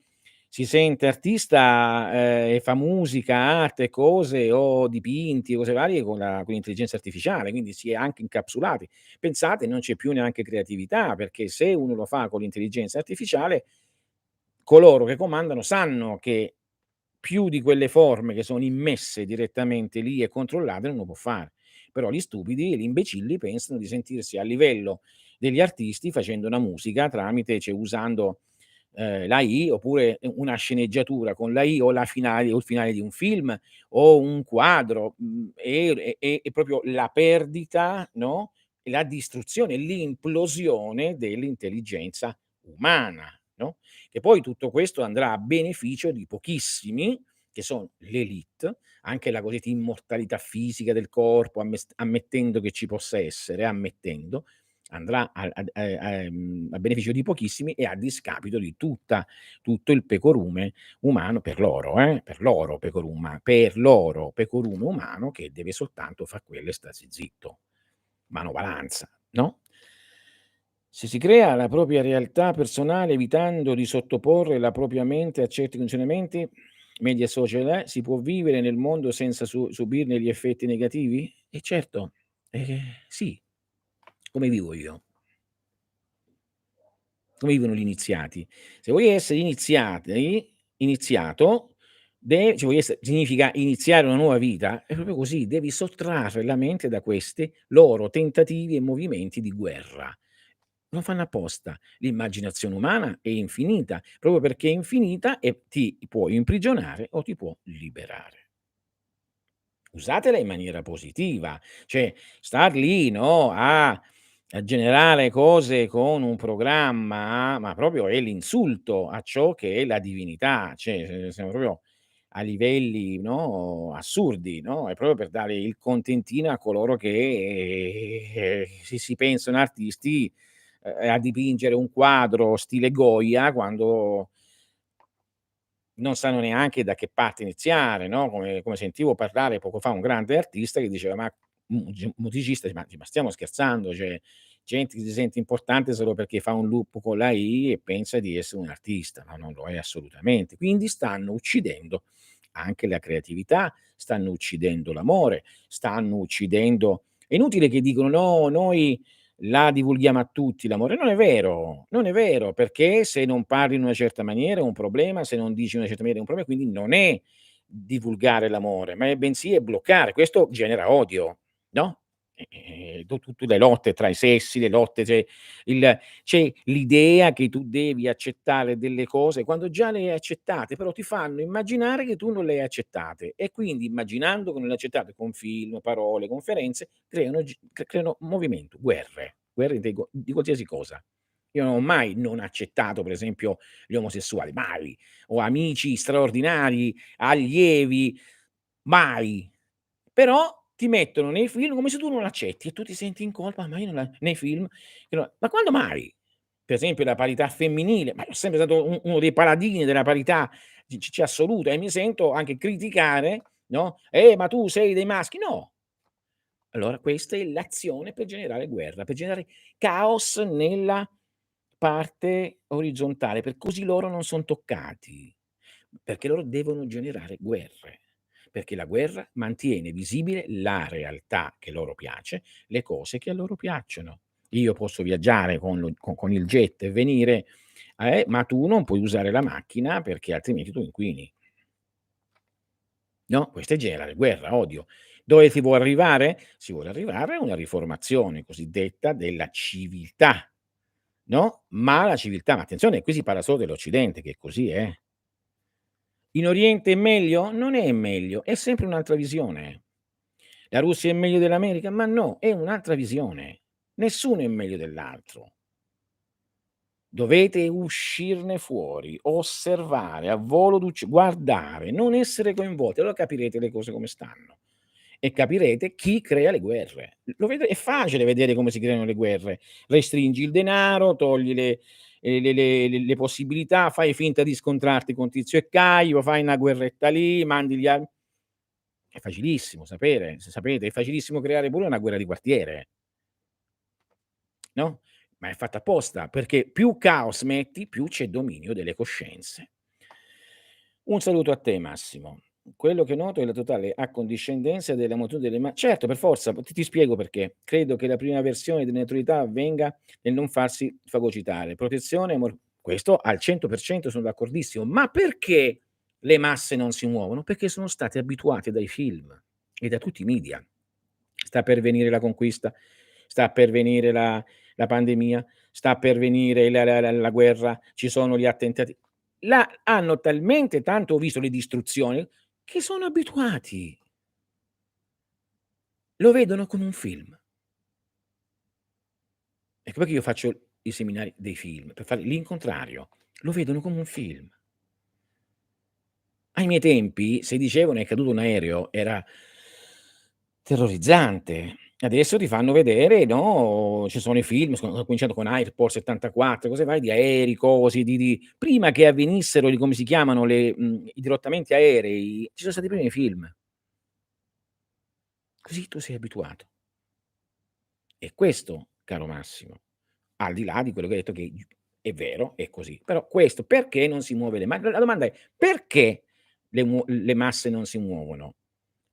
si sente artista, e fa musica, arte, cose o dipinti, cose varie con l'intelligenza artificiale, quindi si è anche incapsulati. Pensate, non c'è più neanche creatività, perché se uno lo fa con l'intelligenza artificiale, coloro che comandano sanno che più di quelle forme che sono immesse direttamente lì e controllate non lo può fare. Però gli stupidi e gli imbecilli pensano di sentirsi a livello degli artisti facendo una musica tramite cioè usando, l'AI oppure una sceneggiatura con l'AI o il finale di un film o un quadro, e proprio la perdita, no, la distruzione, l'implosione dell'intelligenza umana, no? Che poi tutto questo andrà a beneficio di pochissimi, che son l'élite, anche la cosiddetta immortalità fisica del corpo, ammettendo che ci possa essere, ammettendo, andrà a beneficio di pochissimi e a discapito di tutto il pecorume umano per loro pecorume umano che deve soltanto fa quello e starsi zitto. Manovalanza, no? Se si crea la propria realtà personale evitando di sottoporre la propria mente a certi condizionamenti, media e social, si può vivere nel mondo senza subirne gli effetti negativi? E certo, sì. Come vivo io? come vivono gli iniziati. Se vuoi essere iniziato, ci vuoi essere significa iniziare una nuova vita, è proprio così, devi sottrarre la mente da questi loro tentativi e movimenti di guerra. Lo fanno apposta. L'immaginazione umana è infinita, proprio perché è infinita e ti può imprigionare o ti può liberare. Usatela in maniera positiva, cioè star lì, no, a generare cose con un programma, ma proprio è l'insulto a ciò che è la divinità, cioè siamo proprio a livelli, no, assurdi, no, è proprio per dare il contentino a coloro che, si pensano artisti, a dipingere un quadro stile Goya quando non sanno neanche da che parte iniziare, no, come sentivo parlare poco fa un grande artista che diceva: "Ma musicista, ma stiamo scherzando? Cioè, gente che si sente importante solo perché fa un loop con la I e pensa di essere un artista." Ma non lo è assolutamente. Quindi stanno uccidendo anche la creatività, stanno uccidendo l'amore, stanno uccidendo è inutile che dicono: "No, noi la divulghiamo a tutti l'amore." Non è vero, non è vero, perché se non parli in una certa maniera è un problema, se non dici in una certa maniera è un problema, quindi non è divulgare l'amore, ma è bensì è bloccare. Questo genera odio, no, tu le lotte tra i sessi, le lotte c'è l'idea che tu devi accettare delle cose quando già le hai accettate, però ti fanno immaginare che tu non le hai accettate e quindi immaginando che non le hai accettate con film, parole, conferenze, creano movimento, guerre di qualsiasi cosa. Io non ho mai non accettato, per esempio, gli omosessuali, mai. Ho amici straordinari, allievi, mai. Però ti mettono nei film come se tu non accetti e tu ti senti in colpa: "Ma io non la" nei film che no ma quando mai? Per esempio la parità femminile, ma io sempre stato uno dei paladini della parità assoluta e mi sento anche criticare, no: ma tu sei dei maschi." No. Allora questa è l'azione per generare guerra, per generare caos nella parte orizzontale, per così loro non son toccati, perché loro devono generare guerre, perché la guerra mantiene visibile la realtà che loro piace, le cose che a loro piacciono. Io posso viaggiare con il jet e venire, ma tu non puoi usare la macchina perché altrimenti tu inquini. No, questo è generare guerra, odio. Dove si vuole arrivare? Si vuole arrivare a una riformazione cosiddetta della civiltà, no, ma attenzione, qui si parla solo dell'Occidente che è così, eh. In Oriente è meglio? Non è meglio, è sempre un'altra visione. La Russia è meglio dell'America? Ma no, è un'altra visione. Nessuno è meglio dell'altro. Dovete uscirne fuori, osservare a volo guardare, non essere coinvolti, allora capirete le cose come stanno e capirete chi crea le guerre. Lo vede È facile vedere come si creano le guerre. Restringi il denaro, togli le possibilità, fai finta di scontrarti con Tizio e Caio, fai una guerretta lì, mandi gli a è facilissimo sapete, è facilissimo creare pure una guerra di quartiere, no, ma è fatta apposta, perché più caos metti, più c'è dominio delle coscienze. Un saluto a te Massimo. Quello che noto è la totale accondiscendenza della moltitudine certo per forza, ti spiego perché. Credo che la prima versione di neutralità avvenga nel non farsi fagocitare. Protezione, questo al 100% sono d'accordissimo, ma perché le masse non si muovono? Perché sono state abituate dai film e da tutti i media. Sta per venire la conquista, sta per venire la pandemia, sta per venire la guerra, ci sono gli attentati. Hanno talmente tanto visto le distruzioni che sono abituati, lo vedono come un film. Ecco perché io faccio i seminari dei film, per fare l'incontrario, lo vedono come un film. Ai miei tempi, se dicevano è caduto un aereo, era terrorizzante. Adesso ti fanno vedere, no, ci sono i film, hanno cominciato con Airport 74, cose varie, di aerei, cosi, di prima che avvenissero come si chiamano i dirottamenti aerei, ci sono stati prima i film. Così tu sei abituato. E questo, caro Massimo, al di là di quello che hai detto che è vero, è così, però questo perché non si muove la domanda è: perché le masse non si muovono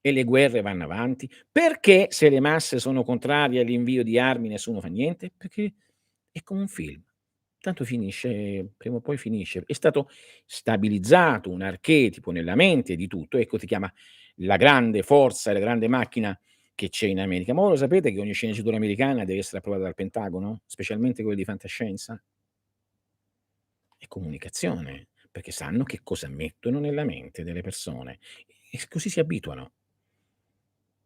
e le guerre vanno avanti? Perché se le masse sono contrarie all'invio di armi nessuno fa niente? Perché è come un film. tanto finisce, prima o poi finisce. È stato stabilizzato un archetipo nella mente di tutto, ecco ti chiama la grande forza e la grande macchina che c'è in America. Ma voi lo sapete che ogni sceneggiatura americana deve essere approvata dal Pentagono? Specialmente quelle di fantascienza? È comunicazione, perché sanno che cosa mettono nella mente delle persone e s così si abituano.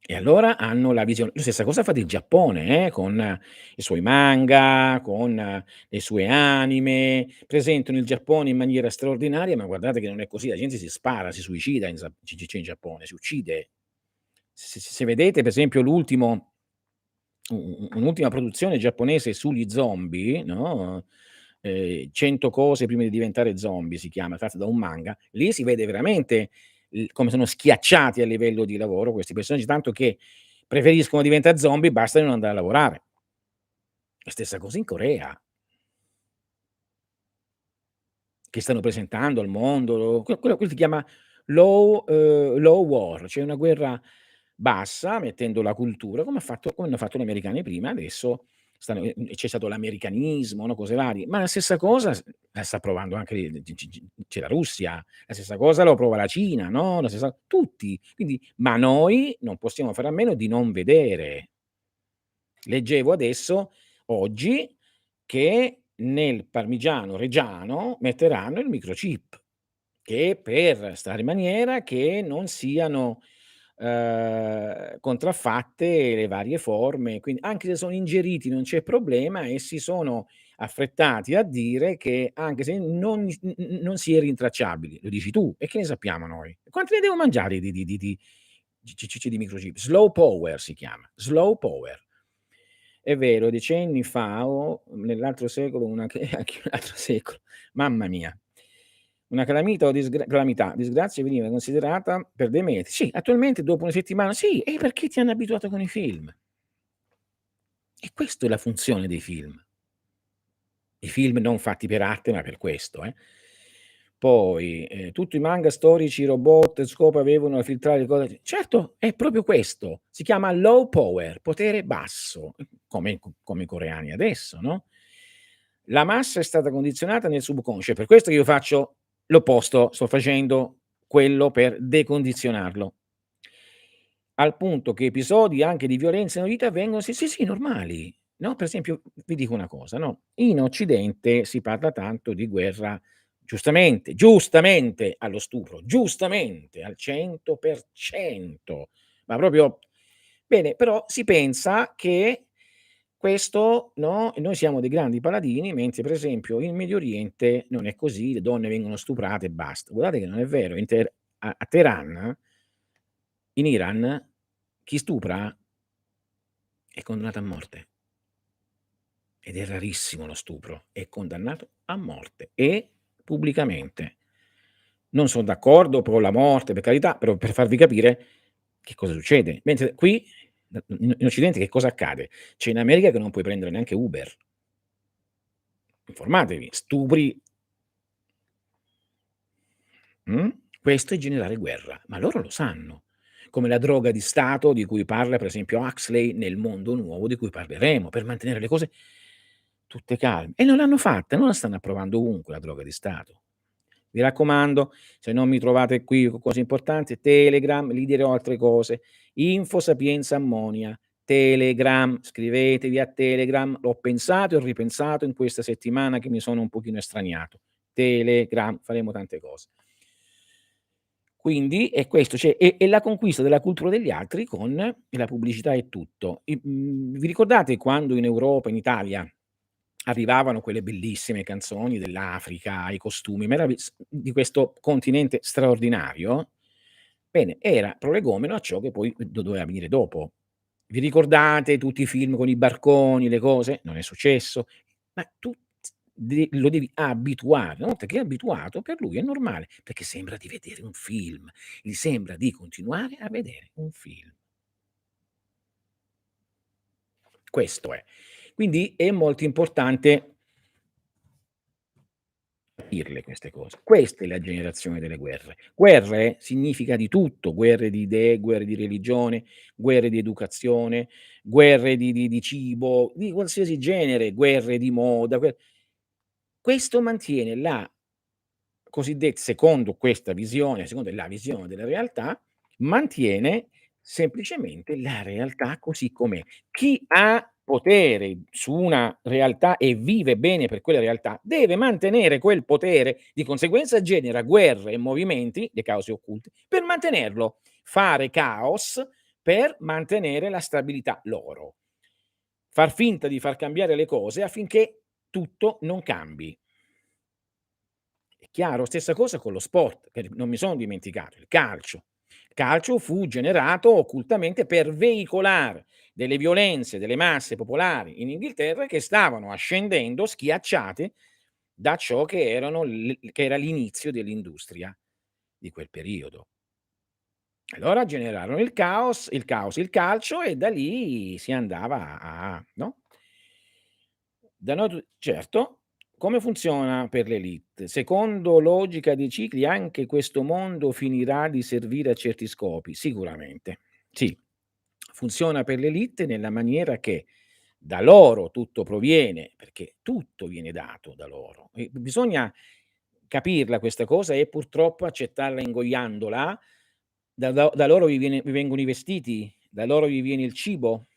E allora hanno la visione la stessa cosa fa il Giappone, con i suoi manga, con le sue anime, presentano il Giappone in maniera straordinaria, ma guardate che non è così, la gente si spara, si suicida in Giappone, si uccide. Se vedete per esempio un'ultima produzione giapponese sugli zombie, no, "100 cose prima di diventare zombie" si chiama, tratta da un manga, lì si vede veramente come sono schiacciati a livello di lavoro questi personaggi, tanto che preferiscono diventare zombie, basta di non andare a lavorare. La stessa cosa in Corea, che stanno presentando al mondo, quello si chiama low war, cioè una guerra bassa, mettendo la cultura, come hanno fatto gli americani prima, adesso c'è stato l'americanismo, no, cose varie, ma la stessa cosa la sta provando anche c'è la Russia, la stessa cosa lo prova la Cina, no, la stessa tutti. Quindi ma noi non possiamo fare a meno di non vedere. Leggevo adesso, oggi, che nel parmigiano reggiano metteranno il microchip, che per stare in maniera che non siano, contraffatte le varie forme, quindi anche se sono ingeriti non c'è problema e si sono affrettati a dire che anche se non si è rintracciabili. Lo dici tu, e che ne sappiamo noi? Quanti ne devo mangiare di microchip? Slow power si chiama, slow power. È vero, decenni fa o nell'altro secolo una che anche un altro secolo, mamma mia. Una calamita o calamità, disgrazia veniva considerata per dei mesi. Sì, attualmente dopo una settimana sì, perché ti hanno abituato con i film. E questo è la funzione dei film. I film non fatti per arte, ma per questo, eh. Poi, tutti i manga storici, robot, scopo avevano a filtrare le cose certo, è proprio questo. Si chiama low power, potere basso, come i coreani adesso, no, la massa è stata condizionata nel subconscio, è per questo che io faccio l'opposto, sto facendo quello per decondizionarlo. Al punto che episodi anche di violenza nella vita avvengono sì, sì, sì, normali, no, per esempio vi dico una cosa, no, in Occidente si parla tanto di guerra giustamente allo stupro, giustamente al 100%, ma proprio bene, però si pensa che questo no, noi siamo dei grandi paladini, mentre per esempio in Medio Oriente non è così, le donne vengono stuprate e basta. Guardate che non è vero, a Teheran, in Iran, chi stupra è condannato a morte ed è rarissimo lo stupro, è condannato a morte e pubblicamente. Non son d'accordo pro la morte, per carità, però per farvi capire che cosa succede. Mentre qui in Occidente che cosa accade? C'è in America che non puoi prendere neanche Uber. Informatevi, stupri, mh? Questo è generare guerra, ma loro lo sanno. Come la droga di Stato di cui parla per esempio Huxley nel Mondo Nuovo, di cui parleremo, per mantenere le cose tutte calme. E non l'hanno fatta, non la stanno approvando ovunque la droga di Stato. Mi raccomando, se non mi trovate qui con cose importanti, Telegram, lì dirò altre cose. Info Sapienza Ammonia, Telegram, scrivetevi a Telegram. L'ho pensato e ho ripensato in questa settimana che mi sono un pochino estraniato. Telegram, faremo tante cose. Quindi è questo, cioè è la conquista della cultura degli altri con la pubblicità e tutto. Vi ricordate quando in Europa, in Italia, arrivavano quelle bellissime canzoni dell'Africa, i costumi di questo continente straordinario? Bene, era prolegomeno a ciò che poi doveva venire dopo. Vi ricordate tutti i film con i barconi, le cose? Non è successo. Ma tu lo devi abituare. Una volta che è abituato, per lui è normale, perché sembra di vedere un film, gli sembra di continuare a vedere un film. Questo è. Quindi è molto importante capirle queste cose. Questa è la generazione delle guerre. Guerre significa di tutto, guerre di idee, guerre di religione, guerre di educazione, guerre di cibo, di qualsiasi genere, guerre di moda, Questo mantiene la secondo questa visione, secondo la visione della realtà, mantiene semplicemente la realtà così com'è. Chi ha potere su una realtà e vive bene per quella realtà, deve mantenere quel potere, di conseguenza genera guerre e movimenti, le cause occulte, per mantenerlo, fare caos per mantenere la stabilità loro. Far finta di far cambiare le cose affinché tutto non cambi. È chiaro? Stessa cosa con lo sport, che non mi sono dimenticato, il calcio. Il calcio fu generato occultamente per veicolare delle violenze delle masse popolari in Inghilterra che stavano ascendendo schiacciate da ciò che che era l'inizio dell'industria di quel periodo. Allora generarono il calcio e da lì si andava a no? Da noi tu certo. Come funziona per l'élite? Secondo logica dei cicli anche questo mondo finirà di servire a certi scopi? Sicuramente. Sì. Funziona per l'élite nella maniera che da loro tutto proviene, perché tutto viene dato da loro e bisogna capirla questa cosa e purtroppo accettarla ingoiandola. Da loro vi vengono i vestiti, da loro vi viene il cibo,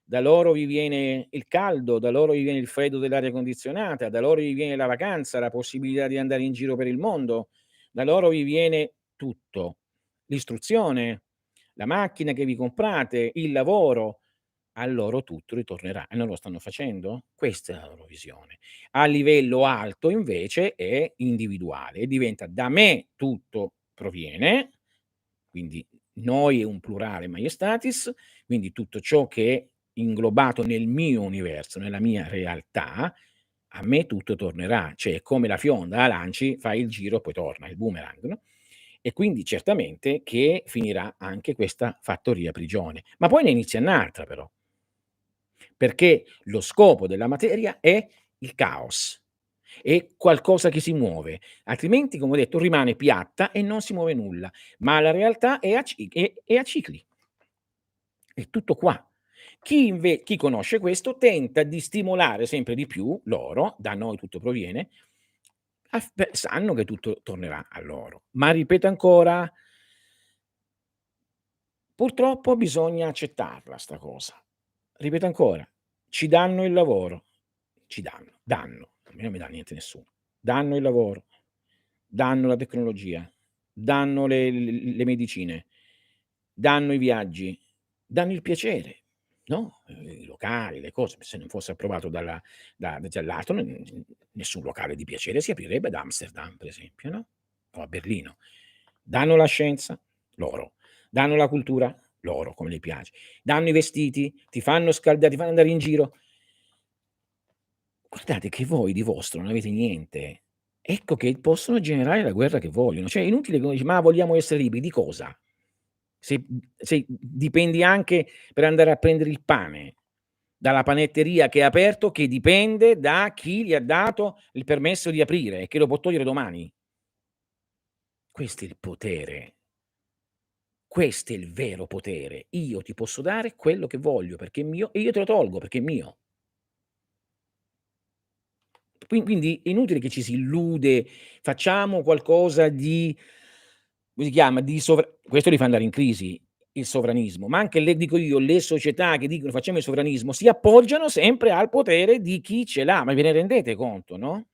da loro vi viene il caldo, da loro vi viene il freddo dell'aria condizionata, da loro vi viene la vacanza, la possibilità di andare in giro per il mondo, da loro vi viene tutto. L'istruzione, la macchina che vi comprate, il lavoro, a loro tutto ritornerà e non lo stanno facendo? Questa è la loro visione. A livello alto invece è individuale e diventa: da me tutto proviene, quindi noi è un plurale maiestatis, quindi tutto ciò che è inglobato nel mio universo, nella mia realtà, a me tutto tornerà, cioè è come la fionda, la lanci, fai il giro, poi torna, il boomerang, no, e quindi certamente che finirà anche questa fattoria prigione. Ma poi ne inizia un'altra però, perché lo scopo della materia è il caos, è qualcosa che si muove, altrimenti, come ho detto, rimane piatta e non si muove nulla, ma la realtà è a cicli. È tutto qua. Chi conosce questo tenta di stimolare sempre di più loro, da noi tutto proviene, sanno che tutto tornerà a loro. Ma ripeto ancora, purtroppo bisogna accettarla 'sta cosa. Ripeto ancora, ci danno il lavoro, danno, a me non mi dà niente nessuno. Danno il lavoro, danno la tecnologia, danno le medicine, danno i viaggi, danno il piacere, no, i locali, le cose, se non fosse approvato da dall'alto nessun locale di piacere si aprirebbe ad Amsterdam, per esempio, no, o a Berlino. Danno la scienza? Loro. Danno la cultura? Loro, come gli piace. Danno i vestiti? Ti fanno andare in giro? Guardate che voi di vostro non avete niente. Ecco che possono generare la guerra che vogliono. Cioè è inutile che uno dice: "Ma vogliamo essere liberi." Di cosa? Se dipendi anche per andare a prendere il pane dalla panetteria che è aperto, che dipende da chi gli ha dato il permesso di aprire e che lo può togliere domani. Questo è il potere. Questo è il vero potere. Io ti posso dare quello che voglio perché è mio e io te lo tolgo perché è mio. Quindi è inutile che ci si illude, facciamo qualcosa di come si chiama, di questo li fa andare in crisi, il sovranismo, ma anche dico io, le società che dicono facciamo il sovranismo, si appoggiano sempre al potere di chi ce l'ha, ma ve ne rendete conto, no?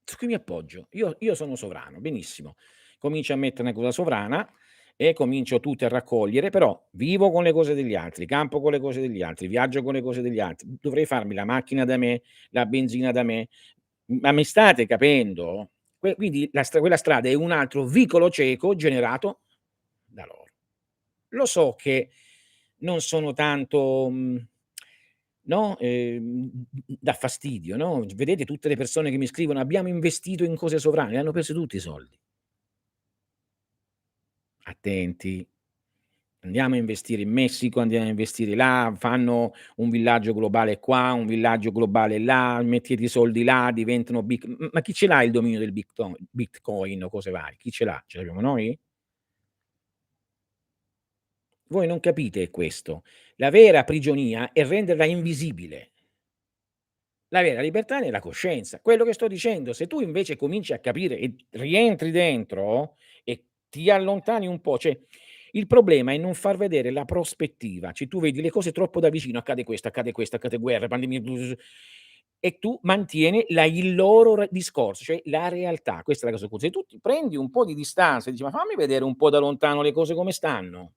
Su chi mi appoggio? Io sono sovrano, benissimo. Comincio a mettere una cosa sovrana e comincio tutte a raccogliere, però vivo con le cose degli altri, campo con le cose degli altri, viaggio con le cose degli altri. Dovrei farmi la macchina da me, la benzina da me. Ma mi state capendo? Quindi quella strada è un altro vicolo cieco generato da loro. Lo so che non sono tanto, no, dà fastidio, no, vedete tutte le persone che mi scrivono: "Abbiamo investito in cose sovrane", li hanno persi tutti i soldi. Attenti, andiamo a investire in Messico, andiamo a investire là, fanno un villaggio globale qua, un villaggio globale là, mettete i soldi là, diventano ma chi ce l'ha il dominio del Bitcoin o cose varie? Chi ce l'ha? Ce l'abbiamo noi? Voi non capite questo. La vera prigionia è renderla invisibile. La vera libertà è nella coscienza. Quello che sto dicendo, se tu invece cominci a capire e rientri dentro e ti allontani un po', cioè il problema è non far vedere la prospettiva, cioè tu vedi le cose troppo da vicino, accade questo, accade guerra, pandemia, e tu mantieni il loro discorso, cioè la realtà, questa è la cosa. Se tu ti prendi un po' di distanza e dici: "Ma fammi vedere un po' da lontano le cose come stanno",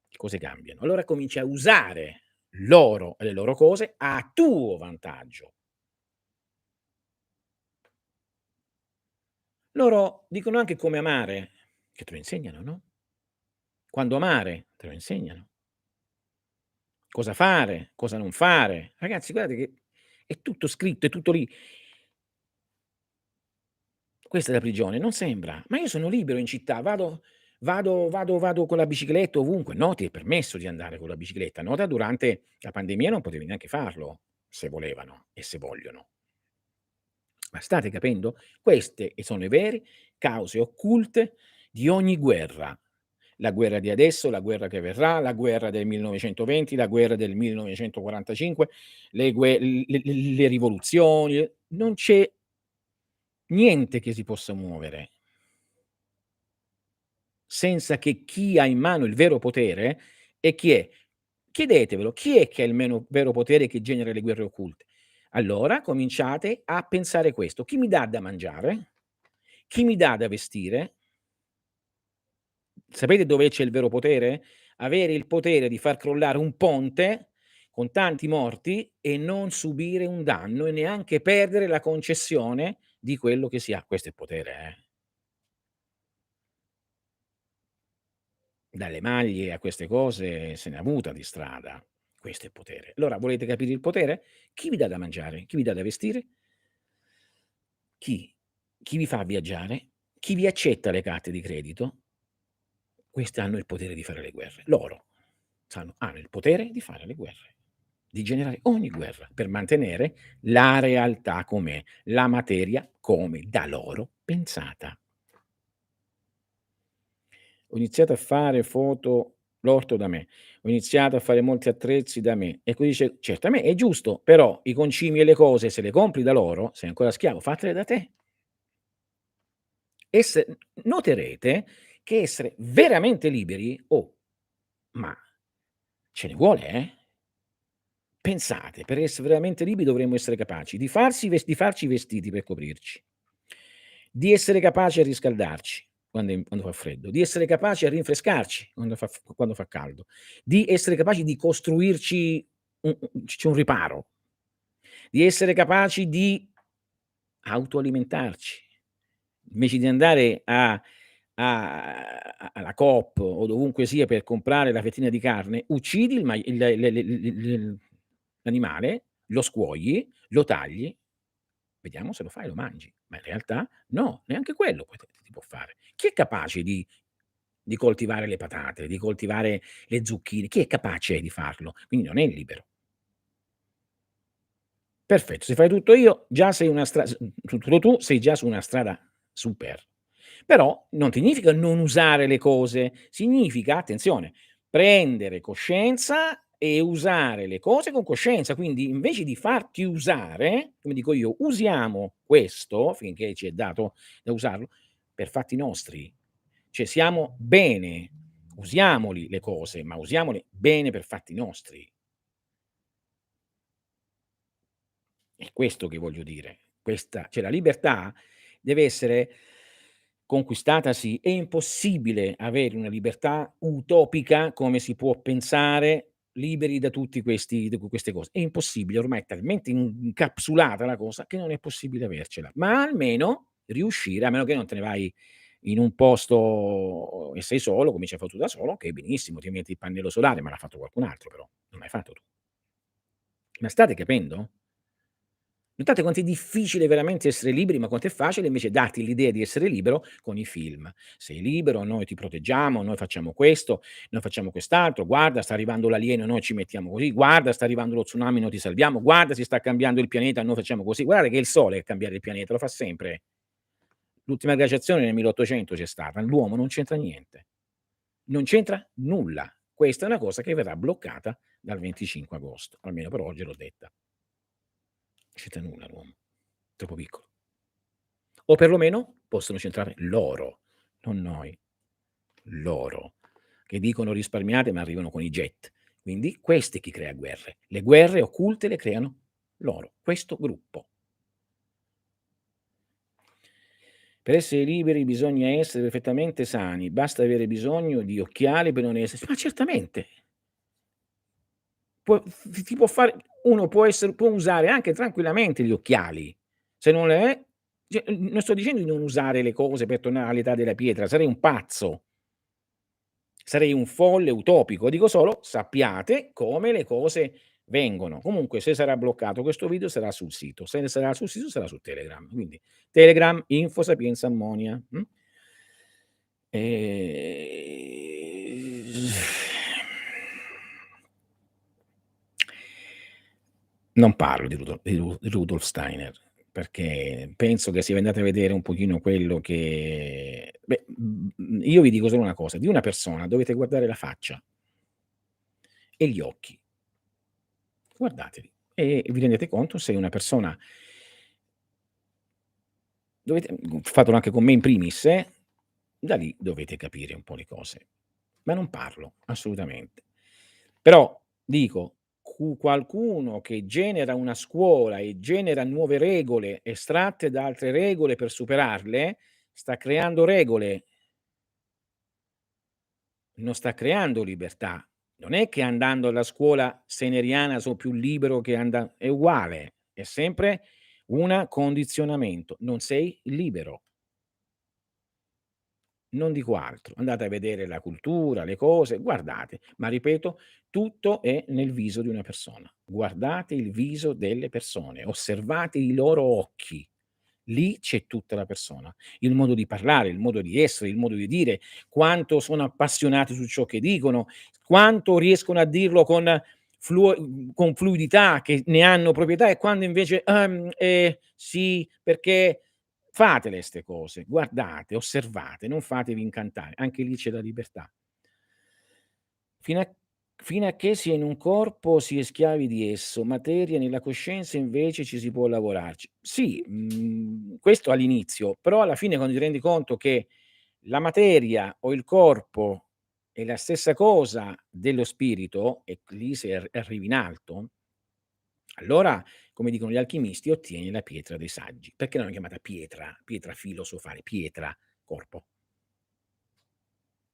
le cose cambiano. Allora cominci a usare loro e le loro cose a tuo vantaggio. Loro dicono anche come amare, che te lo insegnano, no, quando amare, te lo insegnano, cosa fare, cosa non fare. Ragazzi, guardate che è tutto scritto, è tutto lì. Questa è la prigione, non sembra, ma io sono libero in città, vado con la bicicletta ovunque. No, ti è permesso di andare con la bicicletta. Nota durante la pandemia non potevi neanche farlo, se volevano e se vogliono. Ma state capendo? Queste e sono le vere cause occulte di ogni guerra. La guerra di adesso, la guerra che verrà, la guerra del 1920, la guerra del 1945, le rivoluzioni, non c'è niente che si possa muovere senza che chi ha in mano il vero potere e chi è? Chiedetevelo, chi è che ha il meno vero potere che genera le guerre occulte? Allora cominciate a pensare questo: chi mi dà da mangiare? Chi mi dà da vestire? Sapete dove c'è il vero potere? Avere il potere di far crollare un ponte con tanti morti e non subire un danno e neanche perdere la concessione di quello che si ha. Questo è potere, eh. Dalle maglie a queste cose se n'è avuta di strada. Questo è potere. Allora volete capire il potere? Chi vi dà da mangiare? Chi vi dà da vestire? Chi? Chi vi fa viaggiare? Chi vi accetta le carte di credito? Questi hanno il potere di fare le guerre. Loro hanno il potere di fare le guerre, di generare ogni guerra per mantenere la realtà com'è, la materia come da loro pensata. Ho iniziato a fare foto l'orto da me, ho iniziato a fare molti attrezzi da me e così dice certo a me è giusto, però i concimi e le cose se le compri da loro, sei ancora schiavo, fatele da te. Noterete che essere veramente liberi, oh, ma ce ne vuole, eh. Pensate, per essere veramente liberi dovremmo essere capaci di farci i vestiti per coprirci, di essere capaci a riscaldarci quando fa freddo, di essere capaci a rinfrescarci quando fa caldo, di essere capaci di costruirci un riparo, di essere capaci di autoalimentarci. Invece di andare alla Coop o dovunque sia per comprare la fettina di carne, uccidi il mai il l'animale, lo scuogli, lo tagli, vediamo se lo fai e lo mangi. Ma in realtà no, neanche quello poi ti può fare. Chi è capace di coltivare le patate, di coltivare le zucchine? Chi è capace di farlo? Quindi non è libero. Perfetto, se fai tutto io già sei una tutto tu sei già su una strada super. Però non significa non usare le cose, significa, attenzione, prendere coscienza e usare le cose con coscienza. Quindi invece di farti usare, come dico io, usiamo questo, finché ci è dato da usarlo, per fatti nostri. Cioè siamo bene, usiamoli le cose, ma usiamole bene per fatti nostri. È questo che voglio dire. Questa cioè la libertà deve essere conquistata sì, è impossibile avere una libertà utopica come si può pensare, liberi da tutti questi da queste cose. È impossibile, ormai è talmente incapsulata la cosa che non è possibile avercela, ma almeno riuscire, a meno che non te ne vai in un posto e sei solo, come ci hai fatto tu da solo, okay, benissimo, ti metti il pannello solare, ma l'ha fatto qualcun altro però, non l'hai fatto tu. Ma state capendo? Notate quanto è difficile veramente essere liberi, ma quanto è facile invece darti l'idea di essere libero con i film. Sei libero, noi ti proteggiamo, noi facciamo questo, noi facciamo quest'altro, guarda sta arrivando l'alieno, noi ci mettiamo così, guarda sta arrivando lo tsunami, noi ti salviamo, guarda si sta cambiando il pianeta, noi facciamo così. Guardate che è il sole a cambiare il pianeta, lo fa sempre. L'ultima glaciazione nel 1800 c'è stata, l'uomo non c'entra niente, non c'entra nulla. Questa è una cosa che verrà bloccata dal 25 agosto, almeno per oggi l'ho detta. c'entra nulla l'uomo, troppo piccolo. O perlomeno possono centrare loro, non noi, loro, che dicono risparmiate ma arrivano con i jet. Quindi questo è chi crea guerre. Le guerre occulte le creano loro, questo gruppo. Per essere liberi bisogna essere perfettamente sani, basta avere bisogno di occhiali per non esserci ma certamente, ti può fare uno può usare anche tranquillamente gli occhiali, se non le è cioè, non sto dicendo di non usare le cose per tornare all'età della pietra, sarei un pazzo, sarei un folle utopico, dico solo sappiate come le cose vengono. Comunque se sarà bloccato questo video sarà sul sito, se ne sarà sul sito sarà su Telegram, quindi Telegram Info Sapienza Ammonia, Ehm, non parlo di Rudolf Steiner, perché penso che se vi andate a vedere un pochino quello che io vi dico solo una cosa: di una persona dovete guardare la faccia e gli occhi, guardateli e vi rendete conto se una persona fatelo anche con me in primis, da lì dovete capire un po' le cose. Ma non parlo, assolutamente. Però dico, qualcuno che genera una scuola e genera nuove regole estratte da altre regole per superarle, sta creando regole, non sta creando libertà. Non è che andando alla scuola steineriana so' più libero che è uguale, è sempre un condizionamento. Non sei libero. Non dico altro, andate a vedere la cultura, le cose, guardate, ma ripeto, tutto è nel viso di una persona. Guardate il viso delle persone, osservate i loro occhi. Lì c'è tutta la persona. Il modo di parlare, il modo di essere, il modo di dire, quanto sono appassionati su ciò che dicono, quanto riescono a dirlo con fluidità, che ne hanno proprietà e quando invece: sì, perché" fatele 'ste cose, guardate, osservate, non fatevi incantare, anche lì c'è la libertà. Fino a fino a che si è in un corpo si è schiavi di esso, materia nella coscienza invece ci si può lavorarci. Sì, questo all'inizio, però alla fine quando ti rendi conto che la materia o il corpo è la stessa cosa dello spirito e lì se arrivi in alto, allora, come dicono gli alchimisti, ottieni la pietra dei saggi. Perché l'hanno chiamata pietra? Pietra filosofale, pietra, corpo.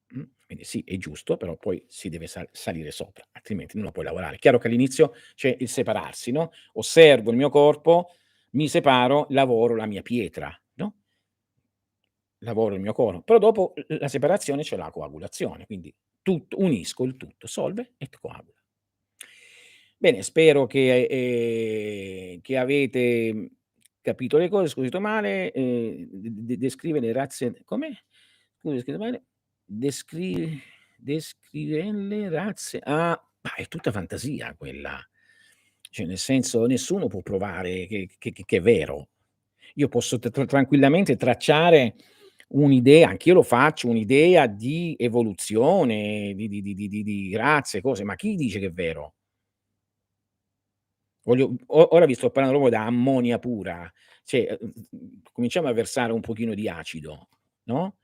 Quindi sì, è giusto, però poi si deve salire sopra, altrimenti non la puoi lavorare. Chiaro che all'inizio c'è il separarsi, no, osservo il mio corpo, mi separo, lavoro la mia pietra, no, lavoro il mio però dopo la separazione c'è la coagulazione, quindi unisco il tutto, solve et coagula. Bene, spero che avete, capito le cose, scusi male, descrive le razze come? Scusi, ho scritto male. Descri descrive le razze ma è tutta fantasia quella. Cioè, nel senso, nessuno può provare che è vero. Io posso tranquillamente tracciare un'idea, anch'io lo faccio, un'idea di evoluzione, di razze, cose, ma chi dice che è vero? Ora vi sto parlando proprio da ammonia pura, cioè, cominciamo a versare un pochino di acido, no,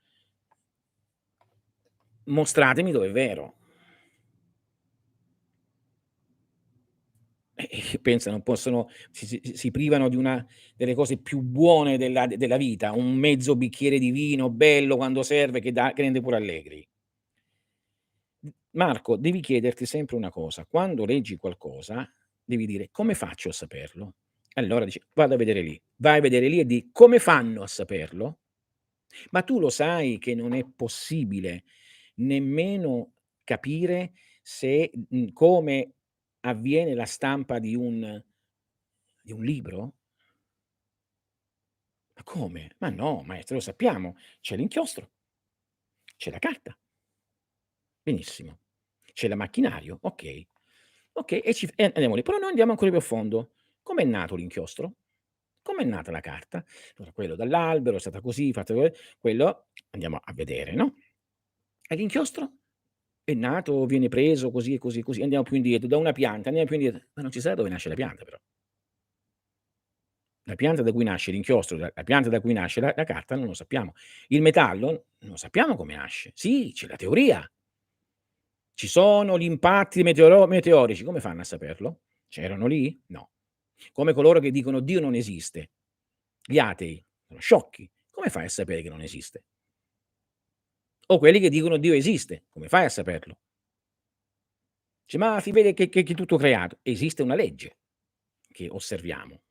mostratemi dove è vero. Pensa non possono si privano di una delle cose più buone della vita, un mezzo bicchiere di vino bello quando serve che rende pure allegri. Marco, devi chiederti sempre una cosa: quando leggi qualcosa devi dire: "Come faccio a saperlo?" Allora dici: "Vado a vedere lì." Vai a vedere lì e di: "Come fanno a saperlo?" Ma tu lo sai che non è possibile nemmeno capire se come avviene la stampa di un libro? Ma come? Ma no, maestro, lo sappiamo. C'è l'inchiostro, c'è la carta, benissimo. C'è la macchinario, okay. Okay, e andiamo lì. Però noi andiamo ancora più a fondo. Com'è nato l'inchiostro? Com'è nata la carta? Allora quello dall'albero è stata così, fatto quello andiamo a vedere, no, e l'inchiostro? È nato, viene preso così e così e così, andiamo più indietro, da una pianta, andiamo più indietro, ma non ci sa dove nasce la pianta però. La pianta da cui nasce l'inchiostro, la pianta da cui nasce la carta non lo sappiamo. Il metallo non sappiamo come nasce. Sì, c'è la teoria. Ci sono gli impatti meteorici, come fanno a saperlo? C'erano lì? No. Come coloro che dicono: "Dio non esiste". Gli atei sono sciocchi. Come fai a sapere che non esiste? O quelli che dicono: "Dio esiste", come fai a saperlo? Dice: "Ma si vede che è tutto creato". Esiste una legge che osserviamo,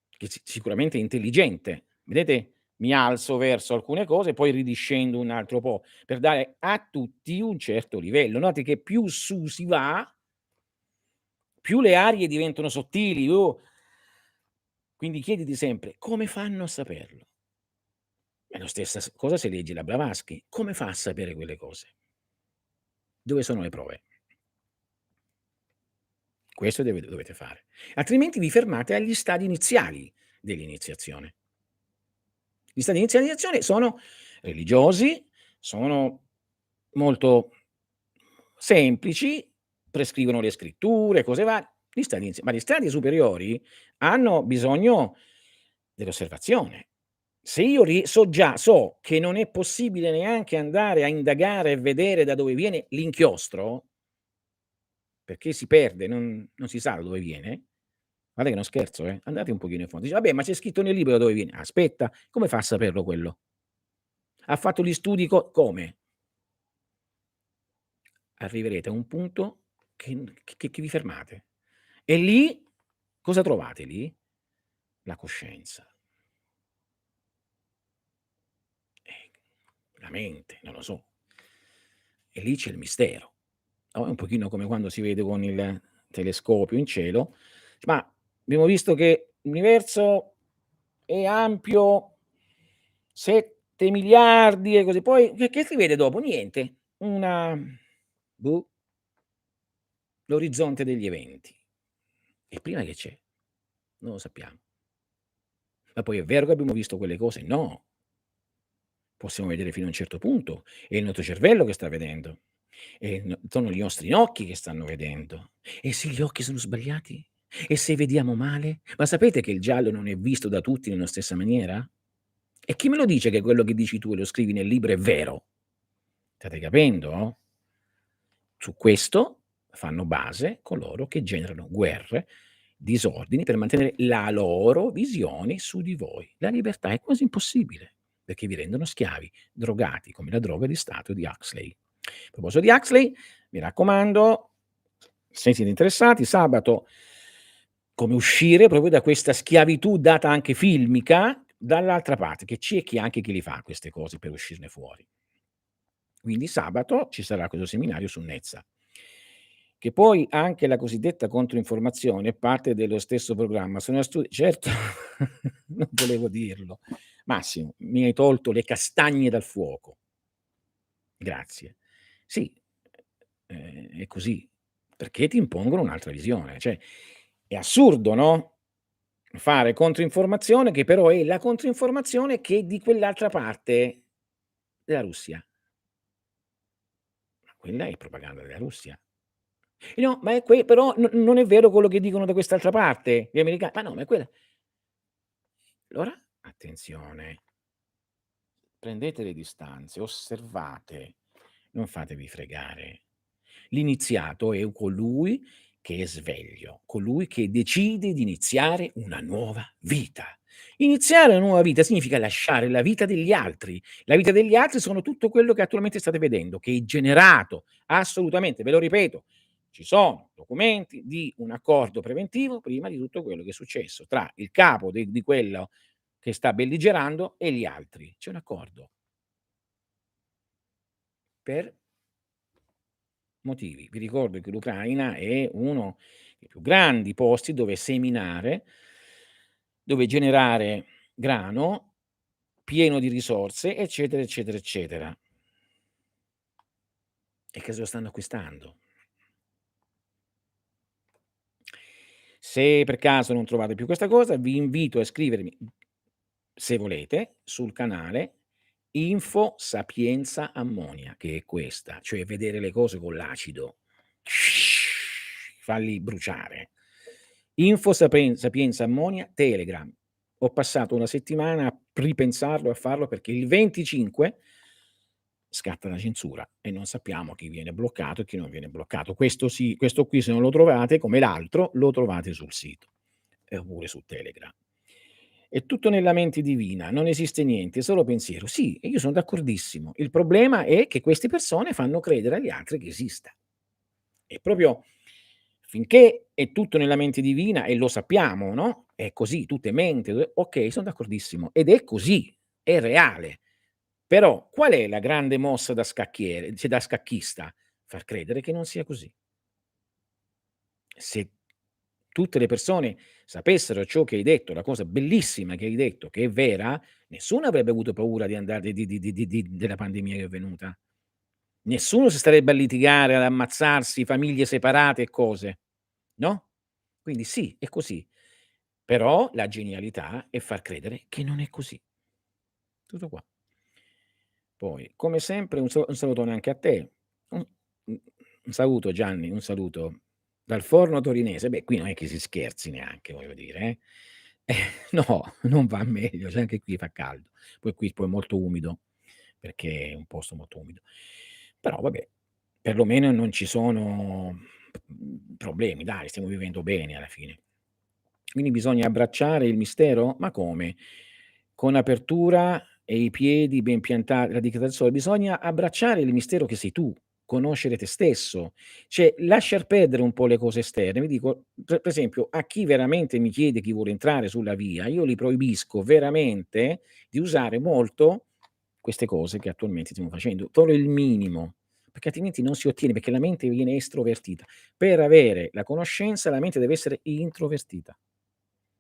che sicuramente è intelligente. Vedete, mi alzo verso alcune cose, poi ridiscendo un altro po', per dare a tutti un certo livello. Noti che più su si va, più le arie diventano sottili, quindi chiediti sempre: come fanno a saperlo? È la stessa cosa se leggi la Blavatsky. Come fa a sapere quelle cose? Dove sono le prove? Questo dovete fare. Altrimenti vi fermate agli stadi iniziali dell'iniziazione. Gli stadi iniziali di iniziazione sono religiosi, sono molto semplici, prescrivono le scritture, cose gli stadi ma gli stadi superiori hanno bisogno dell'osservazione. Se io so che non è possibile neanche andare a indagare e vedere da dove viene l'inchiostro, perché si perde, non si sa da dove viene, guarda che non scherzo, andate un pochino in fondo. Dice: "Vabbè, ma c'è scritto nel libro da dove viene". Aspetta, come fa a saperlo quello? Ha fatto gli studi come? Arriverete a un punto che vi fermate. E lì cosa trovate lì? La coscienza, la mente, non lo so. E lì c'è il mistero, no, è un pochino come quando si vede con il telescopio in cielo, ma abbiamo visto che l'universo è ampio 7.000.000.000 e così, poi che si vede dopo? Niente, una boh, l'orizzonte degli eventi. E prima che c'è? Non lo sappiamo. Ma poi è vero che abbiamo visto quelle cose? No, possiamo vedere fino a un certo punto, è il nostro cervello che sta vedendo, sono i nostri occhi che stanno vedendo. E se gli occhi sono sbagliati? E se vediamo male? Ma sapete che il giallo non è visto da tutti nella stessa maniera? E chi me lo dice che quello che dici tu e lo scrivi nel libro è vero? State capendo? Su questo fanno base coloro che generano guerre, disordini per mantenere la loro visione su di voi. La libertà è quasi impossibile, perché vi rendono schiavi, drogati come la droga di Stato di Huxley. A proposito di Huxley, mi raccomando, se siete interessati, sabato come uscire proprio da questa schiavitù data anche filmica dall'altra parte, che c'è chi anche chi li fa queste cose per uscirne fuori. Quindi sabato ci sarà questo seminario su Nezza. Che poi anche la cosiddetta controinformazione è parte dello stesso programma. Sono certo, non volevo dirlo. Massimo, mi hai tolto le castagne dal fuoco. Grazie. Sì, è così, perché ti impongono un'altra visione. Cioè, è assurdo, no, fare controinformazione che però è la controinformazione che è di quell'altra parte della Russia. Ma quella è propaganda della Russia. No, ma è però non è vero quello che dicono da quest'altra parte, gli americani. Ma no, ma è quella allora attenzione, prendete le distanze, osservate, non fatevi fregare. L'iniziato è colui che è sveglio, colui che decide di iniziare una nuova vita. Iniziare una nuova vita significa lasciare la vita degli altri. La vita degli altri sono tutto quello che attualmente state vedendo, che è generato assolutamente, ve lo ripeto, ci sono documenti di un accordo preventivo prima di tutto quello che è successo tra il capo di quello che sta belligerando e gli altri. C'è un accordo per motivi. Vi ricordo che l'Ucraina è uno dei più grandi posti dove seminare, dove generare grano pieno di risorse, eccetera, eccetera, eccetera. E che se lo stanno acquistando. Se per caso non trovate più questa cosa, vi invito a iscrivermi, se volete, sul canale Info Sapienza Ammonia, che è questa, cioè vedere le cose con l'acido, farli bruciare. Info Sapienza Ammonia, Telegram. Ho passato una settimana a ripensarlo e a farlo perché il 25 scatta la censura e non sappiamo chi viene bloccato e chi non viene bloccato. Questo sì, questo qui se non lo trovate, come l'altro, lo trovate sul sito, oppure su Telegram. È tutto nella mente divina, non esiste niente, è solo pensiero. Sì, e io sono d'accordissimo. Il problema è che queste persone fanno credere agli altri che esista. E proprio finché è tutto nella mente divina e lo sappiamo, no, è così, tutto è mente, okay, son d'accordissimo ed è così, è reale. Però qual è la grande mossa da scacchiere, cioè da scacchista? Far credere che non sia così. Se tutte le persone sapessero ciò che hai detto, la cosa bellissima che hai detto, che è vera, nessuno avrebbe avuto paura di andare di della pandemia che è venuta. Nessuno si starebbe a litigare, ad ammazzarsi, famiglie separate e cose, no? Quindi sì, è così. Però la genialità è far credere che non è così. Tutto qua. Poi, come sempre un salutone anche a te. Un un un saluto Gianni, un saluto dal forno torinese. Beh, qui non è che si scherzi neanche, voglio dire, eh. No, non va meglio, cioè anche qui fa caldo. Poi è molto umido, perché è un posto molto umido. Però vabbè, perlomeno non ci sono, problemi dai, stiamo vivendo bene alla fine. Quindi bisogna abbracciare il mistero? Ma come? Con apertura e i piedi ben radicati al sole. Bisogna abbracciare il mistero che sei tu, conoscere te stesso, cioè lasciar perdere un po' le cose esterne. Vi dico, per esempio, a chi veramente mi chiede, chi vuole entrare sulla via, io gli proibisco veramente di usare molto queste cose che attualmente stiamo facendo, solo il minimo, perché altrimenti non si ottiene, perché la mente viene estrovertita. Per avere la conoscenza la mente deve essere introvertita.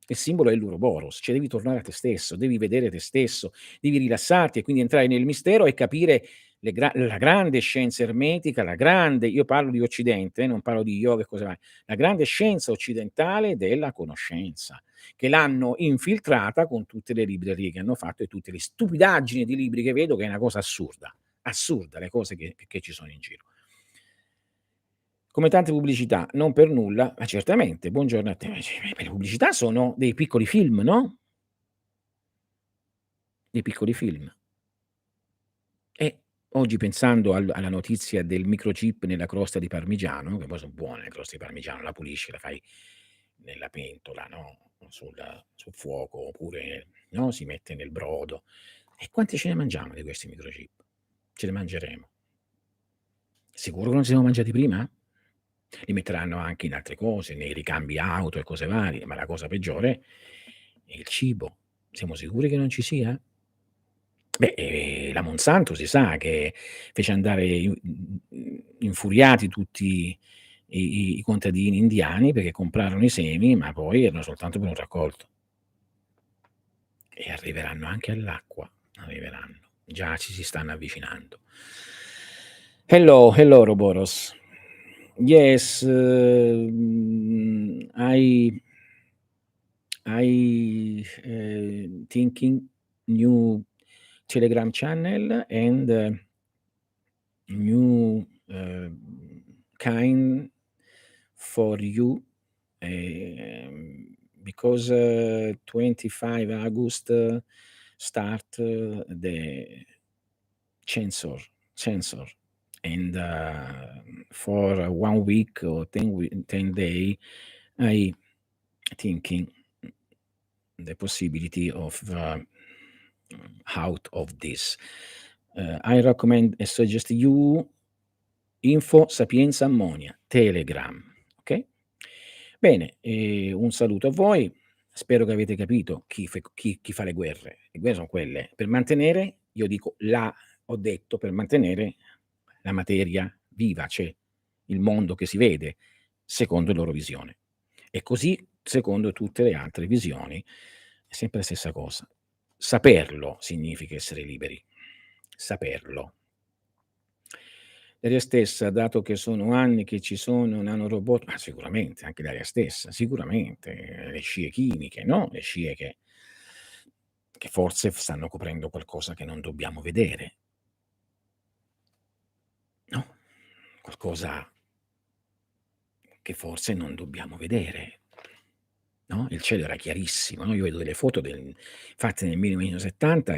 Il simbolo è l'Ouroboros, cioè devi tornare a te stesso, devi vedere te stesso, devi rilassarti e quindi entrare nel mistero e capire la grande scienza ermetica, la grande, io parlo di occidente, non parlo di yoga e cose varie, la grande scienza occidentale della conoscenza, che l'hanno infiltrata con tutte le librerie che hanno fatto e tutte le stupidaggini di libri che vedo, che è una cosa assurda, assurda le cose che ci sono in giro. Come tante pubblicità, non per nulla, ma certamente, buongiorno a te. Le pubblicità sono dei piccoli film, no, dei piccoli film. E oggi pensando alla notizia del microchip nella crosta di parmigiano, che poi son buone le croste di parmigiano, la pulisci, la fai nella pentola, no, sul fuoco, oppure, no, si mette nel brodo. E quanti ce ne mangiamo di questi microchip? Ce ne mangeremo. Sicuro che non ci siamo mangiati prima? Li metteranno anche in altre cose, nei ricambi auto e cose varie, ma la cosa peggiore è il cibo. Siamo sicuri che non ci sia? Beh, la Monsanto si sa che fece andare infuriati tutti i contadini indiani perché comprarono i semi, ma poi erano soltanto per un raccolto. E arriveranno anche all'acqua, arriveranno. Già ci si stanno avvicinando. Hello, hello Ouroboros. Yes, I thinking new Telegram channel and new kind for you, because 25 August start the censor and for 1 week or 10 day I thinking the possibility of out of this. I recommend and suggest you Info Sapienza Ammonia, Telegram, okay? Bene, un saluto a voi. Spero che avete capito chi fa le guerre. Le guerre son quelle per mantenere, io dico ho detto per mantenere la materia viva, cioè il mondo che si vede secondo la loro visione. E così secondo tutte le altre visioni è sempre la stessa cosa. Saperlo significa essere liberi, saperlo. L'aria stessa, dato che sono anni che ci sono nanorobot, ma sicuramente anche l'aria stessa, sicuramente, le scie chimiche, no, le scie che forse stanno coprendo qualcosa che non dobbiamo vedere, no, qualcosa che forse non dobbiamo vedere. no, il cielo era chiarissimo, no, io vedo delle foto fatte nel 1970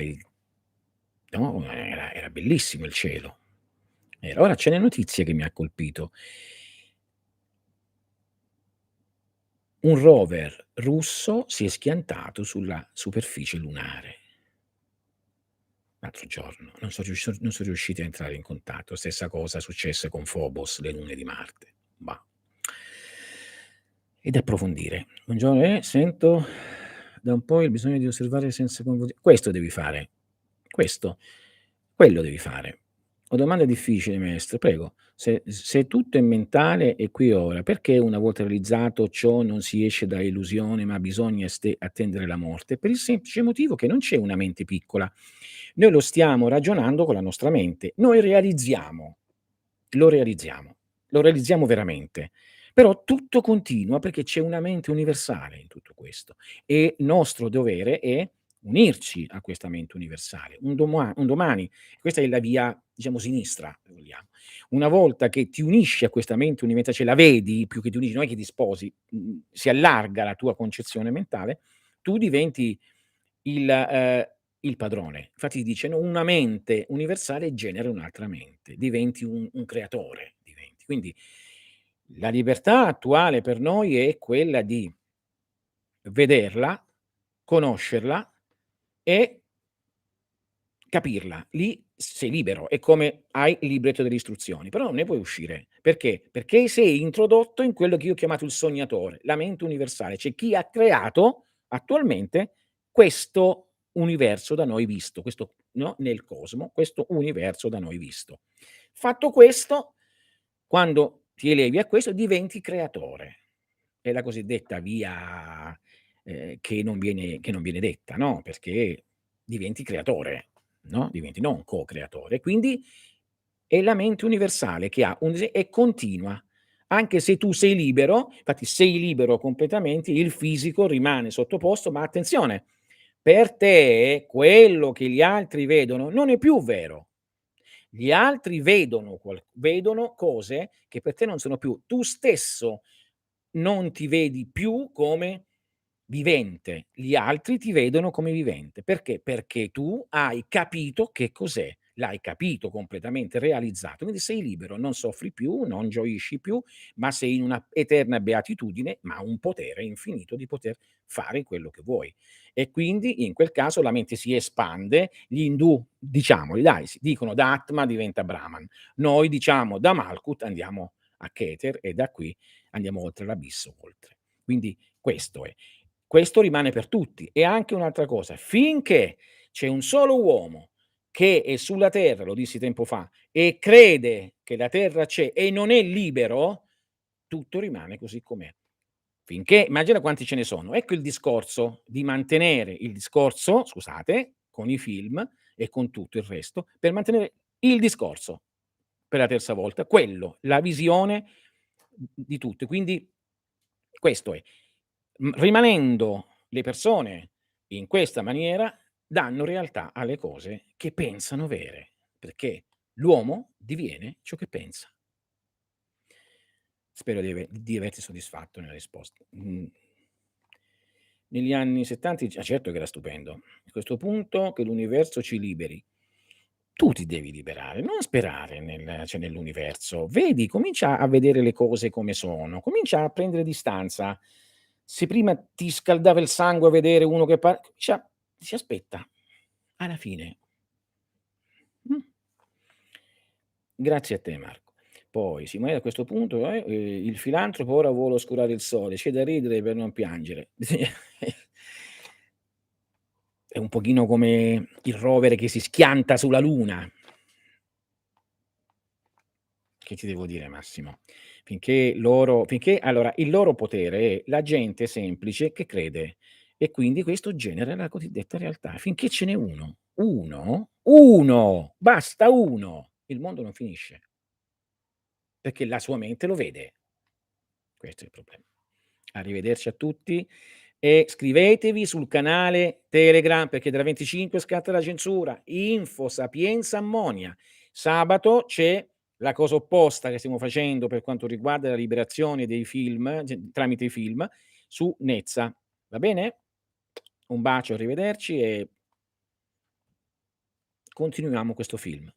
no, era bellissimo il cielo. Ora c'è le notizie che mi ha colpito. Un rover russo si è schiantato sulla superficie lunare l'altro giorno. Non son riusciti a entrare in contatto. Stessa cosa successe con Phobos, le lune di Marte. Mah. E da approfondire. Buongiorno, sento da un po' il bisogno di osservare senza questo devi fare. Questo. Quello devi fare. Ho domande difficili maestro, prego. Se tutto è mentale e qui e ora, perché una volta realizzato ciò non si esce dall'illusione, ma bisogna attendere la morte? Per il semplice motivo che non c'è una mente piccola. Noi lo stiamo ragionando con la nostra mente. Noi lo realizziamo, lo realizziamo veramente. Però tutto continua perché c'è una mente universale in tutto questo e nostro dovere è unirci a questa mente universale. Un domani, questa è la via, diciamo, sinistra, se vogliamo. Una volta che ti unisci a questa mente universale, cioè la vedi, più che ti unisci, non è che ti sposi, si allarga la tua concezione mentale, tu diventi il padrone. Infatti dice: "No, una mente universale genera un'altra mente", diventi un creatore, diventi. Quindi la libertà attuale per noi è quella di vederla, conoscerla e capirla. Lì sei libero, è come hai il libretto delle istruzioni, però non ne puoi uscire. Perché? Perché sei introdotto in quello che io ho chiamato il sognatore, la mente universale, cioè chi ha creato attualmente questo universo da noi visto, questo no, nel cosmo, questo universo da noi visto. Fatto questo, quando ti elevi a questo diventi creatore. È la cosiddetta via, che non viene detta, no, perché diventi creatore, no, diventi non co-creatore. Quindi è la mente universale che ha un e continua. Anche se tu sei libero, infatti sei libero completamente, il fisico rimane sottoposto, ma attenzione, per te quello che gli altri vedono non è più vero. Gli altri vedono cose che per te non sono più. Tu stesso non ti vedi più come vivente, gli altri ti vedono come vivente. Perché? Perché tu hai capito che cos'è, l'hai capito completamente, realizzato, quindi sei libero, non soffri più, non gioisci più, ma sei in una eterna beatitudine, ma un potere infinito di poter fare quello che vuoi. E quindi in quel caso la mente si espande, gli indù, diciamoli dai, dicono da Atma diventa Brahman, noi diciamo da Malkut andiamo a Keter e da qui andiamo oltre l'abisso, oltre. Quindi questo è. Questo rimane per tutti. E anche un'altra cosa, finché c'è un solo uomo che è sulla terra, lo dissi tempo fa, e crede che la terra c'è e non è libero, tutto rimane così com'è. Finché immagina quanti ce ne sono. Ecco il discorso di mantenere il discorso, scusate, con i film e con tutto il resto, per mantenere il discorso per la terza volta, quello, la visione di tutto. Quindi questo è. Rimanendo le persone in questa maniera, danno realtà alle cose che pensano vere, perché l'uomo diviene ciò che pensa. Spero di averti soddisfatto nella risposta. Negli anni '70 certo che era stupendo. A questo punto che l'universo ci liberi. Tu ti devi liberare, non sperare nell'universo. Vedi, comincia a vedere le cose come sono, comincia a prendere distanza. Se prima ti scaldava il sangue a vedere uno che comincia si aspetta, alla fine. Mh. Grazie a te Marco. Poi Simone a questo punto, il filantropo ora vuole oscurare il sole, c'è da ridere per non piangere. Bisogna è un pochino come il rover che si schianta sulla luna. Che ti devo dire Massimo? Finché allora il loro potere è la gente semplice che crede e quindi questo genera la cosiddetta realtà. Finché ce n'è uno, basta uno, il mondo non finisce, perché la sua mente lo vede. Questo è il problema. Arrivederci a tutti e iscrivetevi sul canale Telegram perché dalla 25 scatta la censura. Info Sapienza Ammonia. Sabato c'è la cosa opposta che stiamo facendo per quanto riguarda la liberazione dei film, tramite i film, su Nezza, va bene? Un bacio, arrivederci e continuiamo questo film.